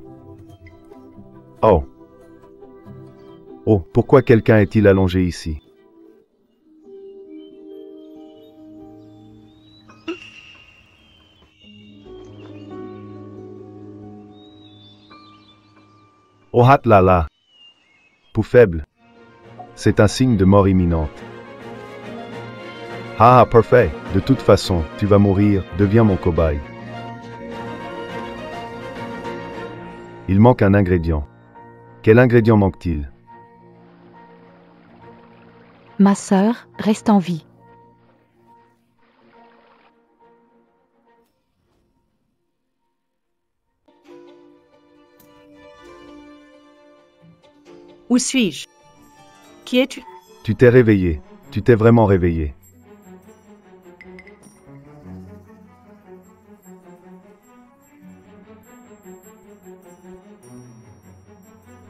Oh. Oh, pourquoi quelqu'un est-il allongé ici? Oh hat là là. Pou faible. C'est un signe de mort imminente. Ah, parfait. De toute façon, tu vas mourir, deviens mon cobaye. Il manque un ingrédient. Quel ingrédient manque-t-il? Ma sœur reste en vie. Où suis-je? Qui es-tu? Tu t'es réveillé. Tu t'es vraiment réveillé.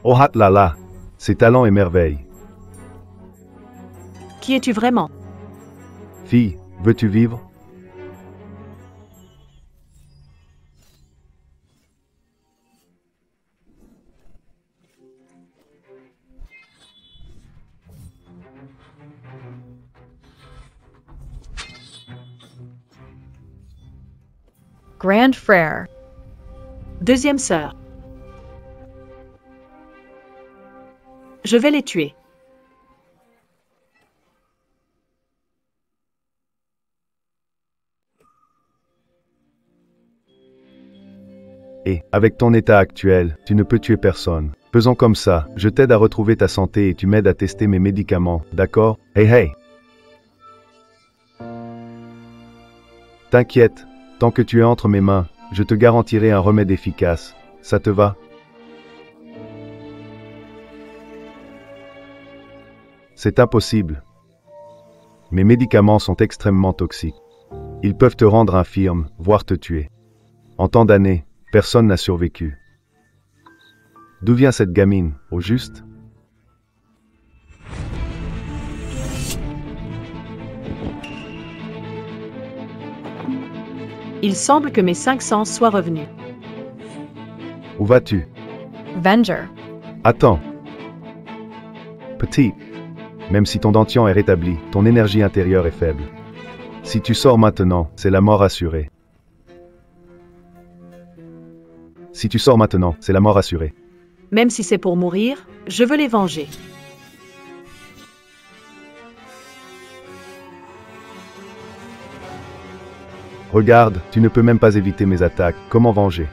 Oh hat là là. Ses talents et merveilles. Qui es-tu vraiment? Fille, veux-tu vivre? Grand frère. Deuxième sœur. Je vais les tuer. Et, avec ton état actuel, tu ne peux tuer personne. Faisons comme ça, je t'aide à retrouver ta santé et tu m'aides à tester mes médicaments, d'accord? Hey hey! T'inquiète, tant que tu es entre mes mains, je te garantirai un remède efficace. Ça te va? C'est impossible. Mes médicaments sont extrêmement toxiques. Ils peuvent te rendre infirme, voire te tuer. En tant d'années, personne n'a survécu. D'où vient cette gamine, au juste? Il semble que mes 5 sens soient revenus. Où vas-tu? Venger. Attends. Petit. Même si ton dentian est rétabli, ton énergie intérieure est faible. Si tu sors maintenant, c'est la mort assurée. Si tu sors maintenant, c'est la mort assurée. Même si c'est pour mourir, je veux les venger. Regarde, tu ne peux même pas éviter mes attaques. Comment venger?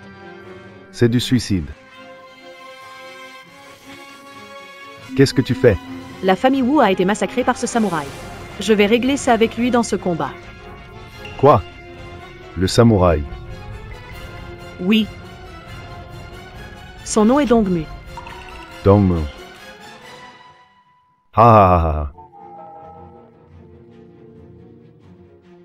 C'est du suicide. Qu'est-ce que tu fais? La famille Wu a été massacrée par ce samouraï. Je vais régler ça avec lui dans ce combat. Quoi? Le samouraï. Oui. Son nom est Dongmu. Dongmu. Ha ha ha ha.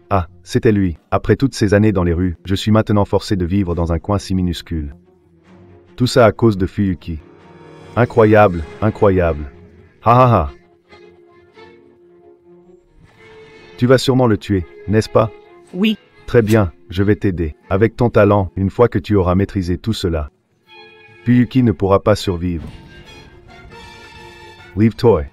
Ah, c'était lui. Après toutes ces années dans les rues, je suis maintenant forcé de vivre dans un coin si minuscule. Tout ça à cause de Fuyuki. Incroyable, incroyable. Ha ha ha. Tu vas sûrement le tuer, n'est-ce pas? Oui. Très bien, je vais t'aider. Avec ton talent, une fois que tu auras maîtrisé tout cela, Fuyuki ne pourra pas survivre. Leave toy.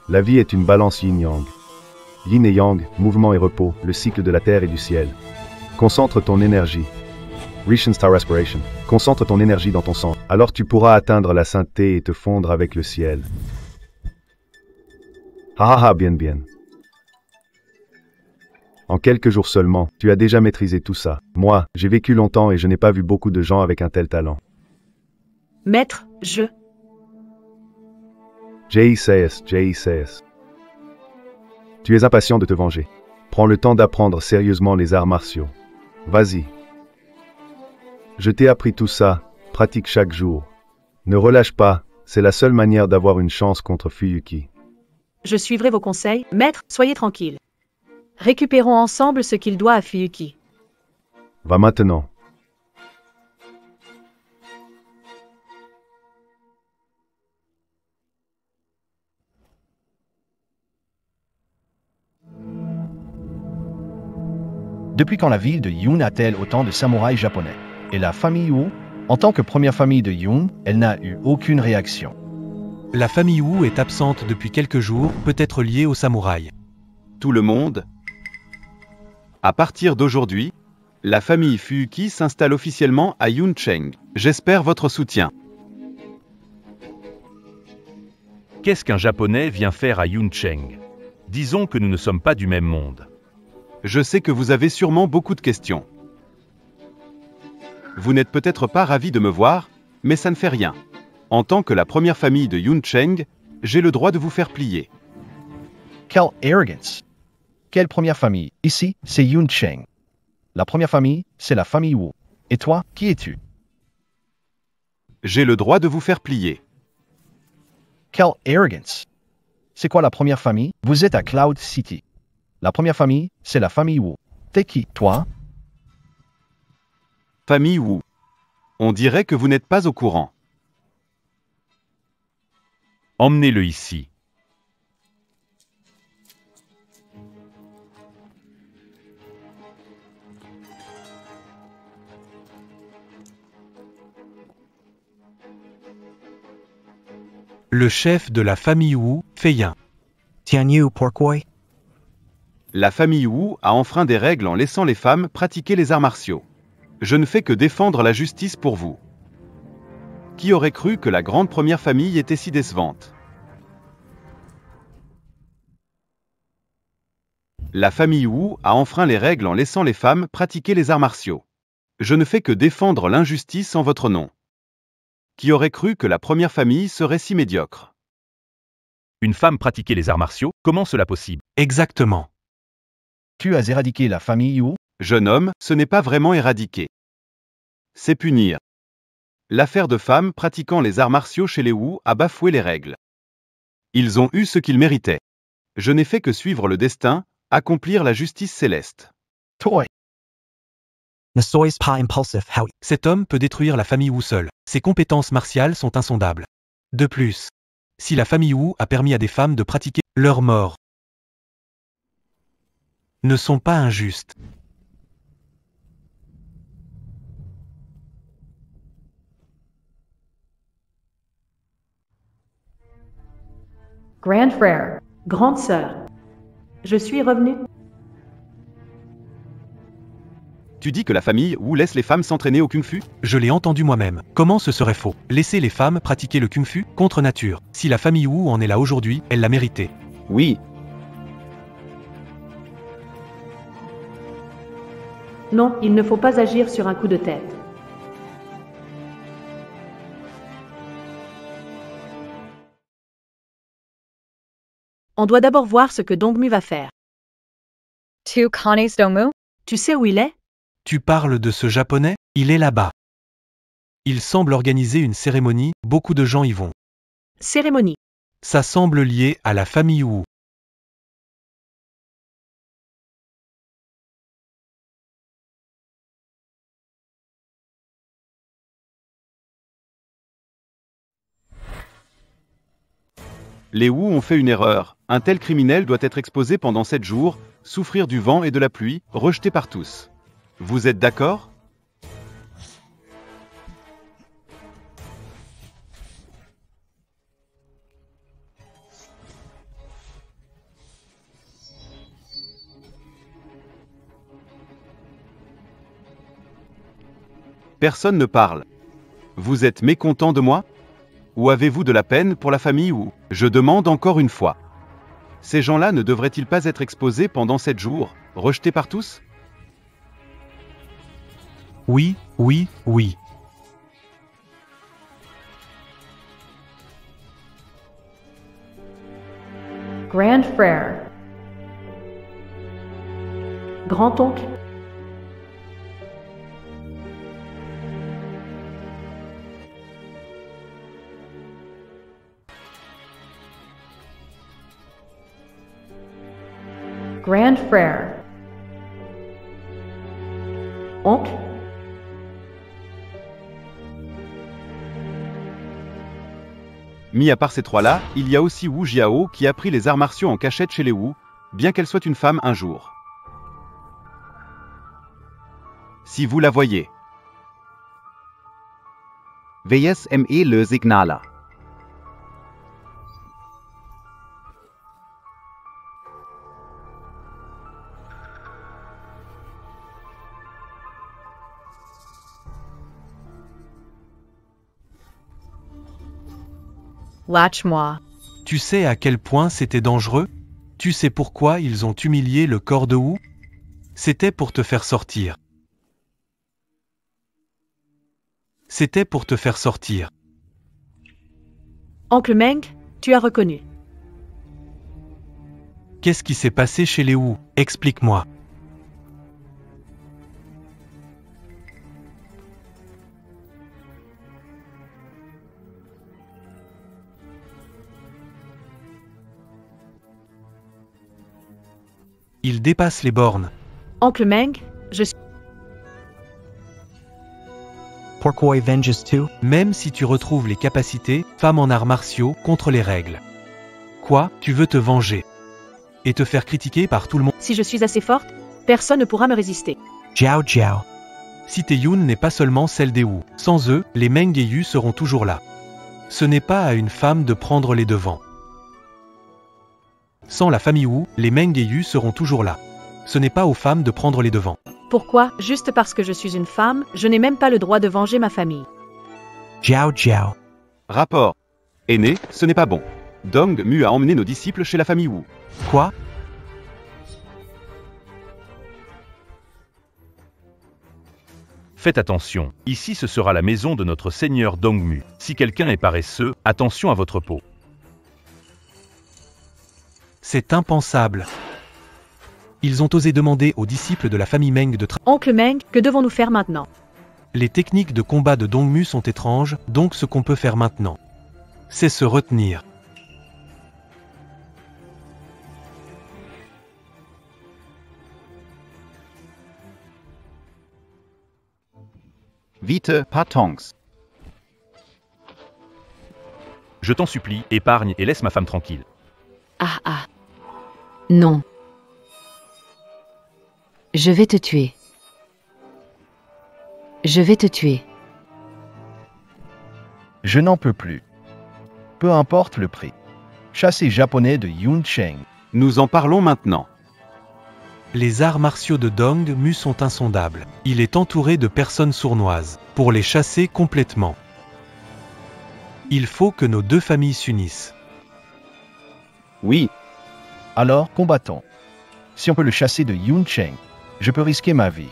La vie est une balance yin-yang. Yin et yang, mouvement et repos, le cycle de la terre et du ciel. Concentre ton énergie. Rishon Star Respiration. Concentre ton énergie dans ton sang. Alors tu pourras atteindre la sainteté et te fondre avec le ciel. Ha ha ha, bien bien. En quelques jours seulement, tu as déjà maîtrisé tout ça. Moi, j'ai vécu longtemps et je n'ai pas vu beaucoup de gens avec un tel talent. Maître, je... J.I.C.S. Tu es impatient de te venger. Prends le temps d'apprendre sérieusement les arts martiaux. Vas-y. Je t'ai appris tout ça, pratique chaque jour. Ne relâche pas, c'est la seule manière d'avoir une chance contre Fuyuki. Je suivrai vos conseils. Maître, soyez tranquille. Récupérons ensemble ce qu'il doit à Fuyuki. Va maintenant. Depuis quand la ville de Yun a-t-elle autant de samouraïs japonais? Et la famille Wu, en tant que première famille de Yun, elle n'a eu aucune réaction. La famille Wu est absente depuis quelques jours, peut-être liée aux samouraïs. Tout le monde. À partir d'aujourd'hui, la famille Fuyuki s'installe officiellement à Yuncheng. J'espère votre soutien. Qu'est-ce qu'un Japonais vient faire à Yuncheng? Disons que nous ne sommes pas du même monde. Je sais que vous avez sûrement beaucoup de questions. Vous n'êtes peut-être pas ravi de me voir, mais ça ne fait rien. En tant que la première famille de Yuncheng, j'ai le droit de vous faire plier. Quelle arrogance! Quelle première famille? Ici, c'est Yuncheng. La première famille, c'est la famille Wu. Et toi, qui es-tu? J'ai le droit de vous faire plier. Quelle arrogance! C'est quoi la première famille? Vous êtes à Cloud City. La première famille, c'est la famille Wu. T'es qui, toi? Famille Wu. On dirait que vous n'êtes pas au courant. Emmenez-le ici. Le chef de la famille Wu, Feiyin. Tian Yu Porquoi? La famille Wu a enfreint des règles en laissant les femmes pratiquer les arts martiaux. Je ne fais que défendre la justice pour vous. Qui aurait cru que la grande première famille était si décevante? La famille Wu a enfreint les règles en laissant les femmes pratiquer les arts martiaux. Je ne fais que défendre l'injustice en votre nom. Qui aurait cru que la première famille serait si médiocre? Une femme pratiquer les arts martiaux, comment cela possible? Exactement. Tu as éradiqué la famille Wu? Jeune homme, ce n'est pas vraiment éradiquer. C'est punir. L'affaire de femmes pratiquant les arts martiaux chez les Wu a bafoué les règles. Ils ont eu ce qu'ils méritaient. Je n'ai fait que suivre le destin, accomplir la justice céleste. Toi. Ne sois pas impulsif, Howie. Cet homme peut détruire la famille Wu seul. Ses compétences martiales sont insondables. De plus, si la famille Wu a permis à des femmes de pratiquer, leurs morts ne sont pas injustes. Grand frère, grande sœur. Je suis revenu. Tu dis que la famille Wu laisse les femmes s'entraîner au kung-fu? Je l'ai entendu moi-même. Comment ce serait faux? Laisser les femmes pratiquer le kung-fu contre nature. Si la famille Wu en est là aujourd'hui, elle l'a mérité. Oui. Non, il ne faut pas agir sur un coup de tête. On doit d'abord voir ce que Dongmu va faire. Tu connais Dongmu? Tu sais où il est? Tu parles de ce japonais? Il est là-bas. Il semble organiser une cérémonie, beaucoup de gens y vont. Cérémonie. Ça semble lié à la famille Wu. Les Wu ont fait une erreur. Un tel criminel doit être exposé pendant 7 jours, souffrir du vent et de la pluie, rejeté par tous. Vous êtes d'accord? Personne ne parle. Vous êtes mécontent de moi? Ou avez-vous de la peine pour la famille Wu? Je demande encore une fois. Ces gens-là ne devraient-ils pas être exposés pendant 7 jours, rejetés par tous? Oui, oui, oui. Grand frère. Grand-oncle. Grand frère. Oncle. Mis à part ces trois-là, il y a aussi Wu Jiao qui a pris les arts martiaux en cachette chez les Wu, bien qu'elle soit une femme un jour. Si vous la voyez. VSME le signala. Lâche-moi. Tu sais à quel point c'était dangereux? Tu sais pourquoi ils ont humilié le corps de Wu? C'était pour te faire sortir. C'était pour te faire sortir. Oncle Meng, tu as reconnu. Qu'est-ce qui s'est passé chez les Wu? Explique-moi. Il dépasse les bornes. Oncle Meng, je suis... Pourquoi venges-tu? Même si tu retrouves les capacités, femme en arts martiaux, contre les règles. Quoi? Tu veux te venger? Et te faire critiquer par tout le monde? Si je suis assez forte, personne ne pourra me résister. Jiao Jiao. Si Taeyun n'est pas seulement celle des Wu. Sans eux, les Meng et Yu seront toujours là. Ce n'est pas à une femme de prendre les devants. Sans la famille Wu, les Meng et Yu seront toujours là. Ce n'est pas aux femmes de prendre les devants. Pourquoi, juste parce que je suis une femme, je n'ai même pas le droit de venger ma famille? Jiao Jiao. Rapport. Aîné, ce n'est pas bon. Dong Mu a emmené nos disciples chez la famille Wu. Quoi? Faites attention, ici ce sera la maison de notre seigneur Dongmu. Si quelqu'un est paresseux, attention à votre peau. C'est impensable. Ils ont osé demander aux disciples de la famille Meng de Oncle Meng, que devons-nous faire maintenant? Les techniques de combat de Dongmu sont étranges, donc ce qu'on peut faire maintenant, c'est se retenir. Vite, pas Tongs. Je t'en supplie, épargne et laisse ma femme tranquille. Ah ah. Non. Je vais te tuer. Je vais te tuer. Je n'en peux plus. Peu importe le prix. Chassé japonais de Yun Cheng. Nous en parlons maintenant. Les arts martiaux de Dongmu sont insondables. Il est entouré de personnes sournoises. Pour les chasser complètement, il faut que nos deux familles s'unissent. Oui. Alors, combattons. Si on peut le chasser de Yun Cheng, je peux risquer ma vie.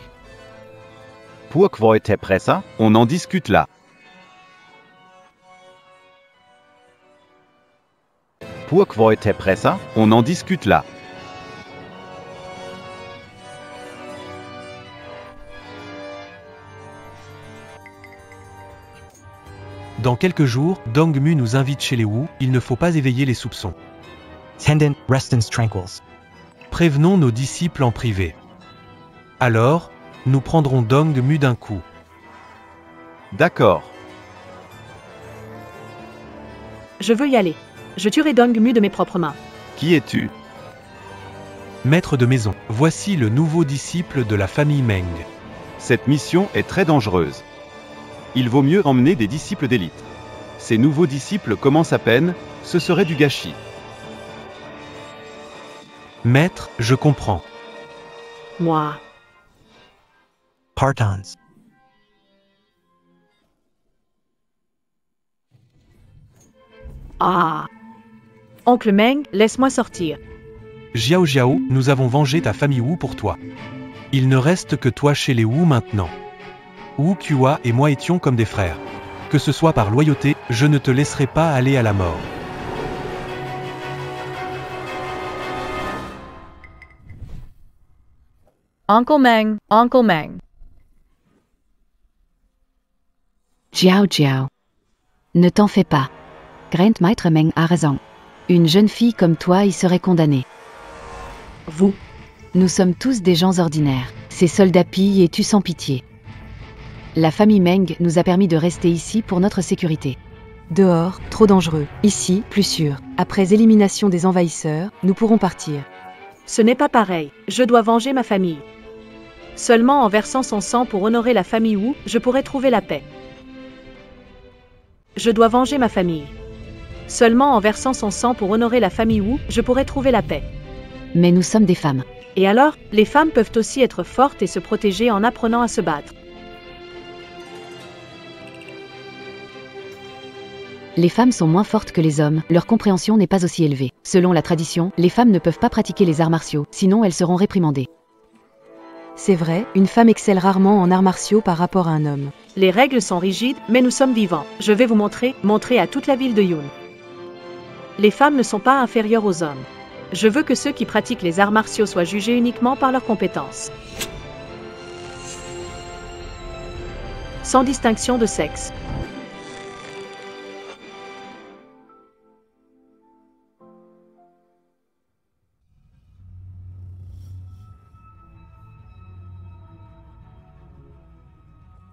Pourquoi était pressa? On en discute là. Pourquoi était pressa? On en discute là. Dans quelques jours, Dongmu nous invite chez les Wu, il ne faut pas éveiller les soupçons. Tendon, restens tranquils. Prévenons nos disciples en privé. Alors, nous prendrons Dongmu d'un coup. D'accord. Je veux y aller. Je tuerai Dongmu de mes propres mains. Qui es-tu? Maître de maison, voici le nouveau disciple de la famille Meng. Cette mission est très dangereuse. Il vaut mieux emmener des disciples d'élite. Ces nouveaux disciples commencent à peine, ce serait du gâchis. Maître, je comprends. Moi. Partons. Ah. Oncle Meng, laisse-moi sortir. Jiao Jiao, nous avons vengé ta famille Wu pour toi. Il ne reste que toi chez les Wu maintenant. Wu Qihua et moi étions comme des frères. Que ce soit par loyauté, je ne te laisserai pas aller à la mort. Uncle Meng, Uncle Meng. Jiao Jiao. Ne t'en fais pas. Grand Maître Meng a raison. Une jeune fille comme toi y serait condamnée. Vous. Nous sommes tous des gens ordinaires. Ces soldats pillent et tuent sans pitié. La famille Meng nous a permis de rester ici pour notre sécurité. Dehors, trop dangereux. Ici, plus sûr. Après élimination des envahisseurs, nous pourrons partir. Ce n'est pas pareil. Je dois venger ma famille. Seulement en versant son sang pour honorer la famille Wu, je pourrai trouver la paix. Je dois venger ma famille. Seulement en versant son sang pour honorer la famille Wu, je pourrai trouver la paix. Mais nous sommes des femmes. Et alors, les femmes peuvent aussi être fortes et se protéger en apprenant à se battre. Les femmes sont moins fortes que les hommes, leur compréhension n'est pas aussi élevée. Selon la tradition, les femmes ne peuvent pas pratiquer les arts martiaux, sinon elles seront réprimandées. C'est vrai, une femme excelle rarement en arts martiaux par rapport à un homme. Les règles sont rigides, mais nous sommes vivants. Je vais vous montrer à toute la ville de Yun. Les femmes ne sont pas inférieures aux hommes. Je veux que ceux qui pratiquent les arts martiaux soient jugés uniquement par leurs compétences. Sans distinction de sexe.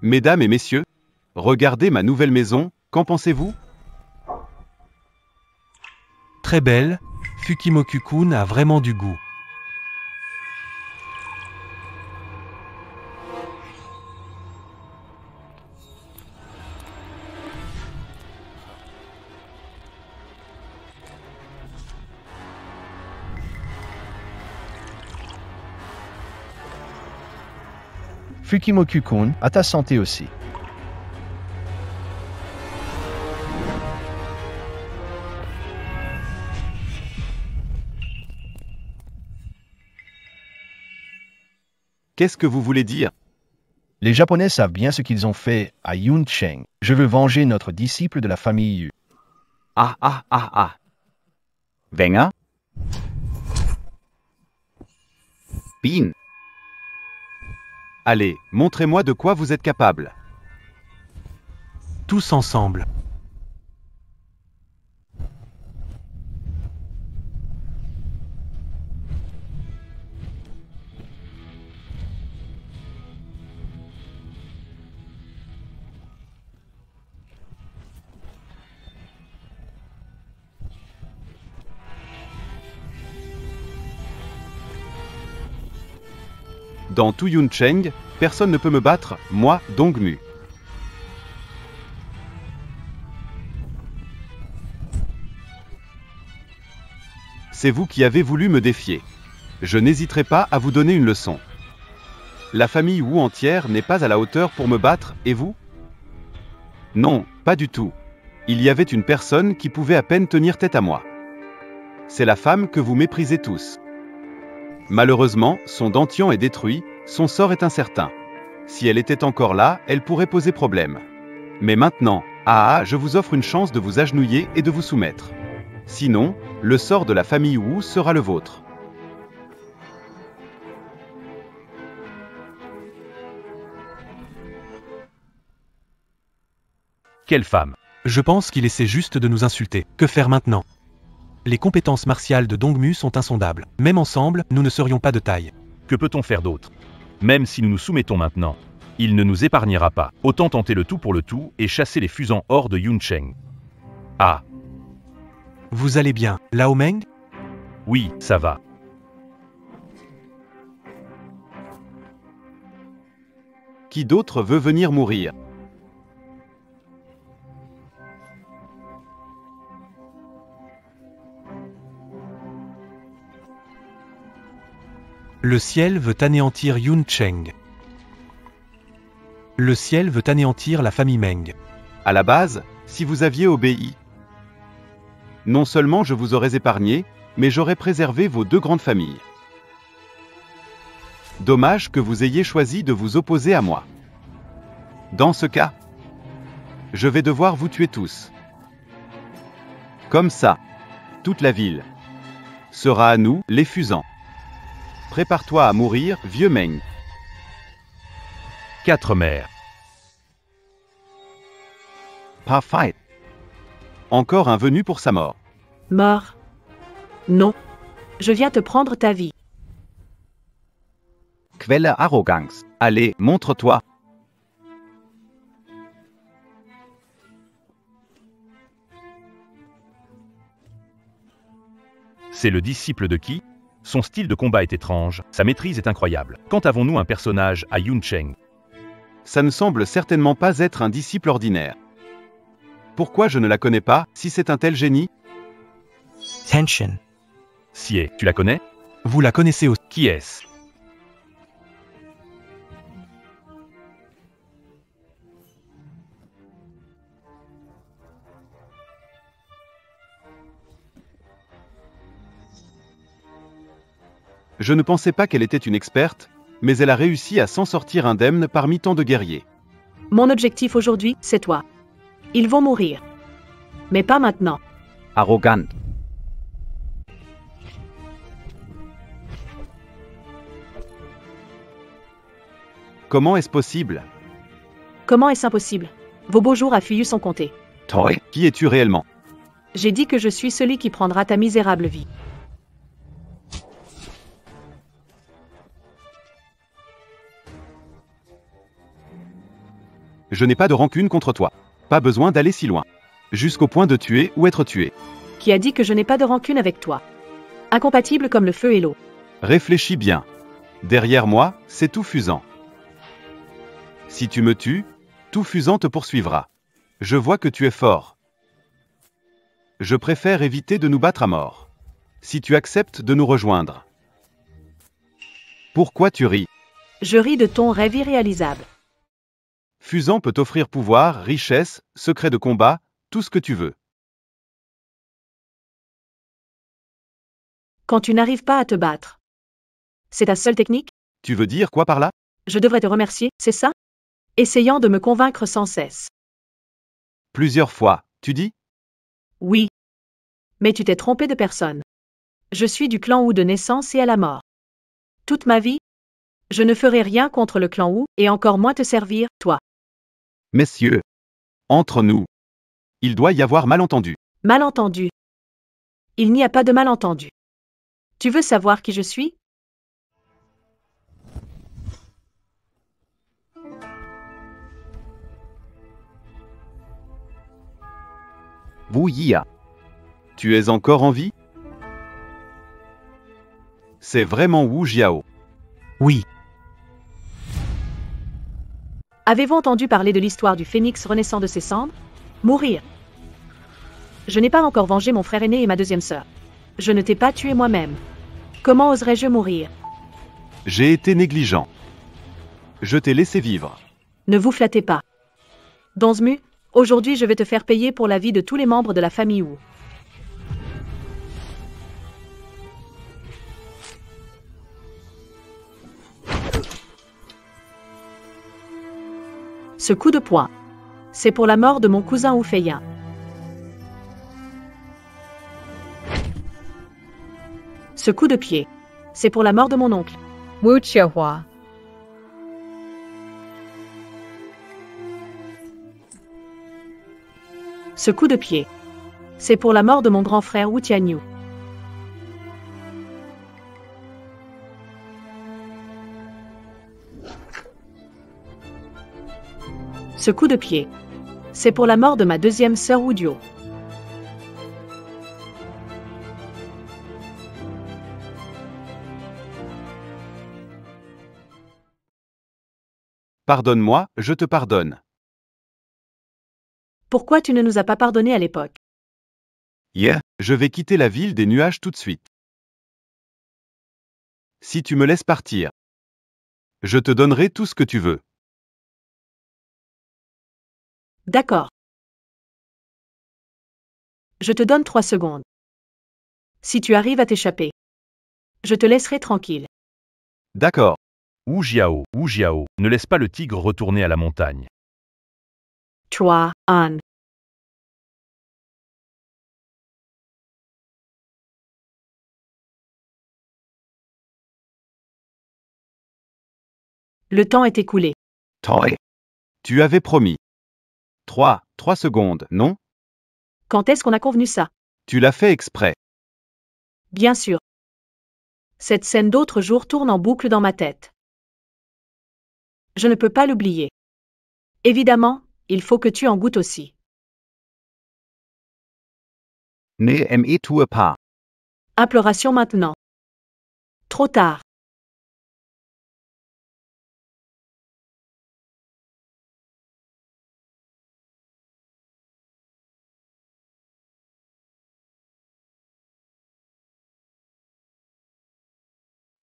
Mesdames et messieurs, regardez ma nouvelle maison, qu'en pensez-vous? Très belle, Fukimoku-kun a vraiment du goût. Fukimoku-kun, à ta santé aussi. Qu'est-ce que vous voulez dire? Les Japonais savent bien ce qu'ils ont fait à Yuncheng. Je veux venger notre disciple de la famille Yu. Wenger? Bin. Allez, montrez-moi de quoi vous êtes capable. Tous ensemble. Dans tout Yuncheng, personne ne peut me battre, moi, Dongmu. C'est vous qui avez voulu me défier. Je n'hésiterai pas à vous donner une leçon. La famille Wu entière n'est pas à la hauteur pour me battre, et vous? Non, pas du tout. Il y avait une personne qui pouvait à peine tenir tête à moi. C'est la femme que vous méprisez tous. Malheureusement, son dantian est détruit, son sort est incertain. Si elle était encore là, elle pourrait poser problème. Mais maintenant, je vous offre une chance de vous agenouiller et de vous soumettre. Sinon, le sort de la famille Wu sera le vôtre. Quelle femme! Je pense qu'il essaie juste de nous insulter. Que faire maintenant? Les compétences martiales de Dongmu sont insondables. Même ensemble, nous ne serions pas de taille. Que peut-on faire d'autre? Même si nous nous soumettons maintenant, il ne nous épargnera pas. Autant tenter le tout pour le tout et chasser les fusants hors de Yuncheng. Ah! Vous allez bien, Lao Meng? Oui, ça va. Qui d'autre veut venir mourir? Le ciel veut anéantir Yuncheng. Le ciel veut anéantir la famille Meng. À la base, si vous aviez obéi, non seulement je vous aurais épargné, mais j'aurais préservé vos deux grandes familles. Dommage que vous ayez choisi de vous opposer à moi. Dans ce cas, je vais devoir vous tuer tous. Comme ça, toute la ville sera à nous, les fusants. Prépare-toi à mourir, vieux Meng. 4 mères. Pas fight. Encore un venu pour sa mort. Mort. Non. Je viens te prendre ta vie. Quelle arrogance. Allez, montre-toi. C'est le disciple de qui? Son style de combat est étrange, sa maîtrise est incroyable. Quand avons-nous un personnage à Yuncheng? Ça ne semble certainement pas être un disciple ordinaire. Pourquoi je ne la connais pas, si c'est un tel génie? Tension. Sie, tu la connais? Vous la connaissez aussi. Qui est-ce? Je ne pensais pas qu'elle était une experte, mais elle a réussi à s'en sortir indemne parmi tant de guerriers. Mon objectif aujourd'hui, c'est toi. Ils vont mourir. Mais pas maintenant. Arrogante. Comment est-ce possible? Comment est-ce impossible? Vos beaux jours à Fuyu sont comptés. Toi, qui es-tu réellement? J'ai dit que je suis celui qui prendra ta misérable vie. Je n'ai pas de rancune contre toi. Pas besoin d'aller si loin. Jusqu'au point de tuer ou être tué. Qui a dit que je n'ai pas de rancune avec toi? Incompatible comme le feu et l'eau. Réfléchis bien. Derrière moi, c'est tout fusant. Si tu me tues, tout fusant te poursuivra. Je vois que tu es fort. Je préfère éviter de nous battre à mort. Si tu acceptes de nous rejoindre. Pourquoi tu ris? Je ris de ton rêve irréalisable. Fusant peut t'offrir pouvoir, richesse, secret de combat, tout ce que tu veux. Quand tu n'arrives pas à te battre. C'est ta seule technique? Tu veux dire quoi par là? Je devrais te remercier, c'est ça? Essayant de me convaincre sans cesse. Plusieurs fois, tu dis? Oui. Mais tu t'es trompé de personne. Je suis du clan Wu de naissance et à la mort. Toute ma vie, je ne ferai rien contre le clan Wu, et encore moins te servir, toi. Messieurs, entre nous, il doit y avoir malentendu. Malentendu. Il n'y a pas de malentendu. Tu veux savoir qui je suis? Wu Yia. Tu es encore en vie? C'est vraiment Wu Jiao. Oui. Avez-vous entendu parler de l'histoire du phénix renaissant de ses cendres? Mourir. Je n'ai pas encore vengé mon frère aîné et ma deuxième sœur. Je ne t'ai pas tué moi-même. Comment oserais-je mourir? J'ai été négligent. Je t'ai laissé vivre. Ne vous flattez pas. Donzmu, aujourd'hui je vais te faire payer pour la vie de tous les membres de la famille Wu. Ce coup de poing, c'est pour la mort de mon cousin Wu Feiyin. Ce coup de pied, c'est pour la mort de mon oncle. Wu Qiuhua. Ce coup de pied, c'est pour la mort de mon grand frère Wu Tianyu. Ce coup de pied, c'est pour la mort de ma deuxième sœur Wu Dio. Pardonne-moi, je te pardonne. Pourquoi tu ne nous as pas pardonné à l'époque? Je vais quitter la ville des nuages tout de suite. Si tu me laisses partir, je te donnerai tout ce que tu veux. D'accord. Je te donne 3 secondes. Si tu arrives à t'échapper, je te laisserai tranquille. D'accord. Wu Jiao, ne laisse pas le tigre retourner à la montagne. 3, 1. Le temps est écoulé. Tu avais promis. 3 secondes, non? Quand est-ce qu'on a convenu ça? Tu l'as fait exprès. Bien sûr. Cette scène d'autres jours tourne en boucle dans ma tête. Je ne peux pas l'oublier. Évidemment, il faut que tu en goûtes aussi. Imploration maintenant. Trop tard.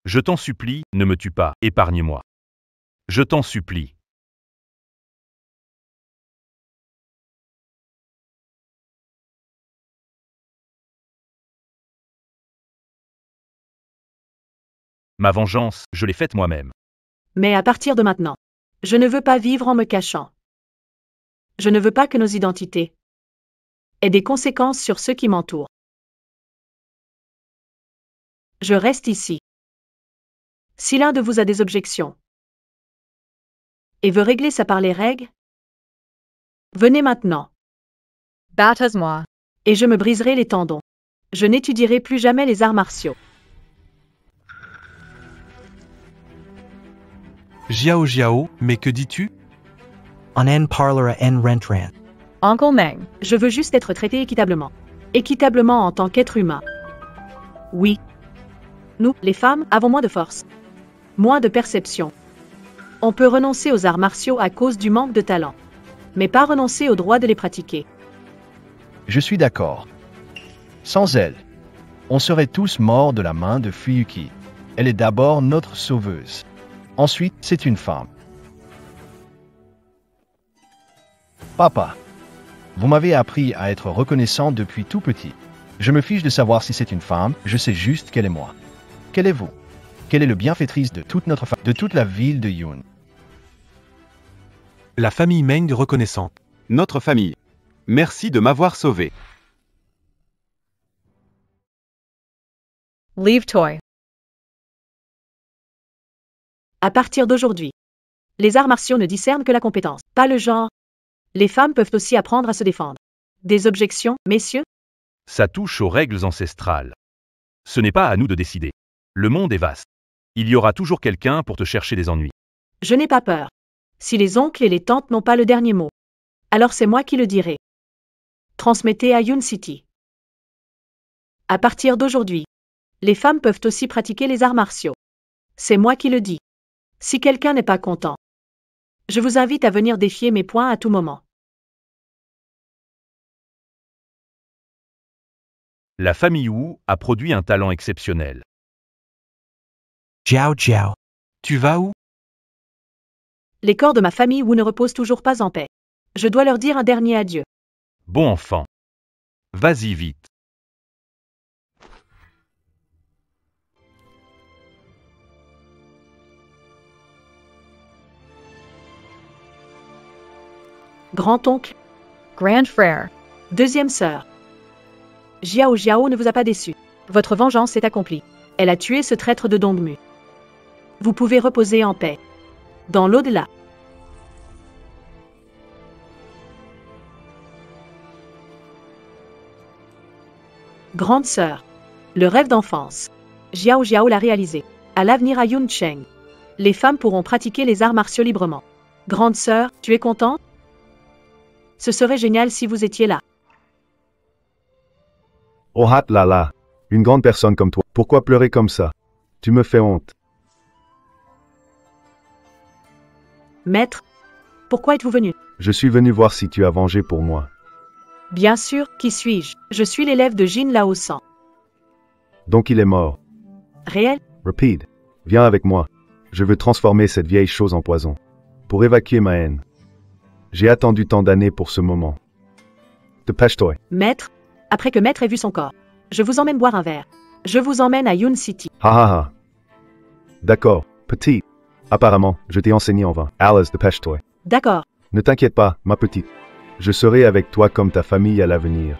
Je t'en supplie, ne me tue pas, épargne-moi. Je t'en supplie. Ma vengeance, je l'ai faite moi-même. Mais à partir de maintenant, je ne veux pas vivre en me cachant. Je ne veux pas que nos identités aient des conséquences sur ceux qui m'entourent. Je reste ici. Si l'un de vous a des objections et veut régler ça par les règles, venez maintenant. Battez-moi. Et je me briserai les tendons. Je n'étudierai plus jamais les arts martiaux. Jiao, mais que dis-tu? On en parlera en rentrant. Uncle Meng. Je veux juste être traité équitablement. Équitablement en tant qu'être humain. Oui. Nous, les femmes, avons moins de force. Moins de perception. On peut renoncer aux arts martiaux à cause du manque de talent. Mais pas renoncer au droit de les pratiquer. Je suis d'accord. Sans elle, on serait tous morts de la main de Fuyuki. Elle est d'abord notre sauveuse. Ensuite, c'est une femme. Papa, vous m'avez appris à être reconnaissant depuis tout petit. Je me fiche de savoir si c'est une femme, je sais juste qu'elle est moi. Quelle est vous? Quelle est le bienfaitrice de toute notre de toute la ville de Yoon? La famille Meng reconnaissante. Notre famille. Merci de m'avoir sauvé. Leave toy. À partir d'aujourd'hui, les arts martiaux ne discernent que la compétence, pas le genre. Les femmes peuvent aussi apprendre à se défendre. Des objections, messieurs? Ça touche aux règles ancestrales. Ce n'est pas à nous de décider. Le monde est vaste. Il y aura toujours quelqu'un pour te chercher des ennuis. Je n'ai pas peur. Si les oncles et les tantes n'ont pas le dernier mot, alors c'est moi qui le dirai. Transmettez à Yoon City. À partir d'aujourd'hui, les femmes peuvent aussi pratiquer les arts martiaux. C'est moi qui le dis. Si quelqu'un n'est pas content, je vous invite à venir défier mes points à tout moment. La famille Wu a produit un talent exceptionnel. Jiao Jiao. Tu vas où? Les corps de ma famille Wu ne reposent toujours pas en paix. Je dois leur dire un dernier adieu. Bon enfant. Vas-y vite. Grand-oncle, Grand frère. deuxième sœur. Jiao Jiao ne vous a pas déçu. Votre vengeance est accomplie. Elle a tué ce traître de Dongmu. Vous pouvez reposer en paix. Dans l'au-delà. Grande sœur. Le rêve d'enfance. Jiao Jiao l'a réalisé. À l'avenir à Yuncheng. Les femmes pourront pratiquer les arts martiaux librement. Grande sœur, tu es contente? Ce serait génial si vous étiez là. Oh hat là là. Une grande personne comme toi. Pourquoi pleurer comme ça? Tu me fais honte. Maître, pourquoi êtes-vous venu? Je suis venu voir si tu as vengé pour moi. Bien sûr, qui suis-je? Je suis l'élève de Jin Lao San. Donc il est mort. Réel? Rapide. Viens avec moi. Je veux transformer cette vieille chose en poison. Pour évacuer ma haine. J'ai attendu tant d'années pour ce moment. Dépêche-toi. Maître, après que Maître ait vu son corps, je vous emmène boire un verre. Je vous emmène à Yoon City. Ha ha ha. D'accord, petite. Apparemment, je t'ai enseigné en vain. Alice, dépêche-toi. D'accord. Ne t'inquiète pas, ma petite. Je serai avec toi comme ta famille à l'avenir.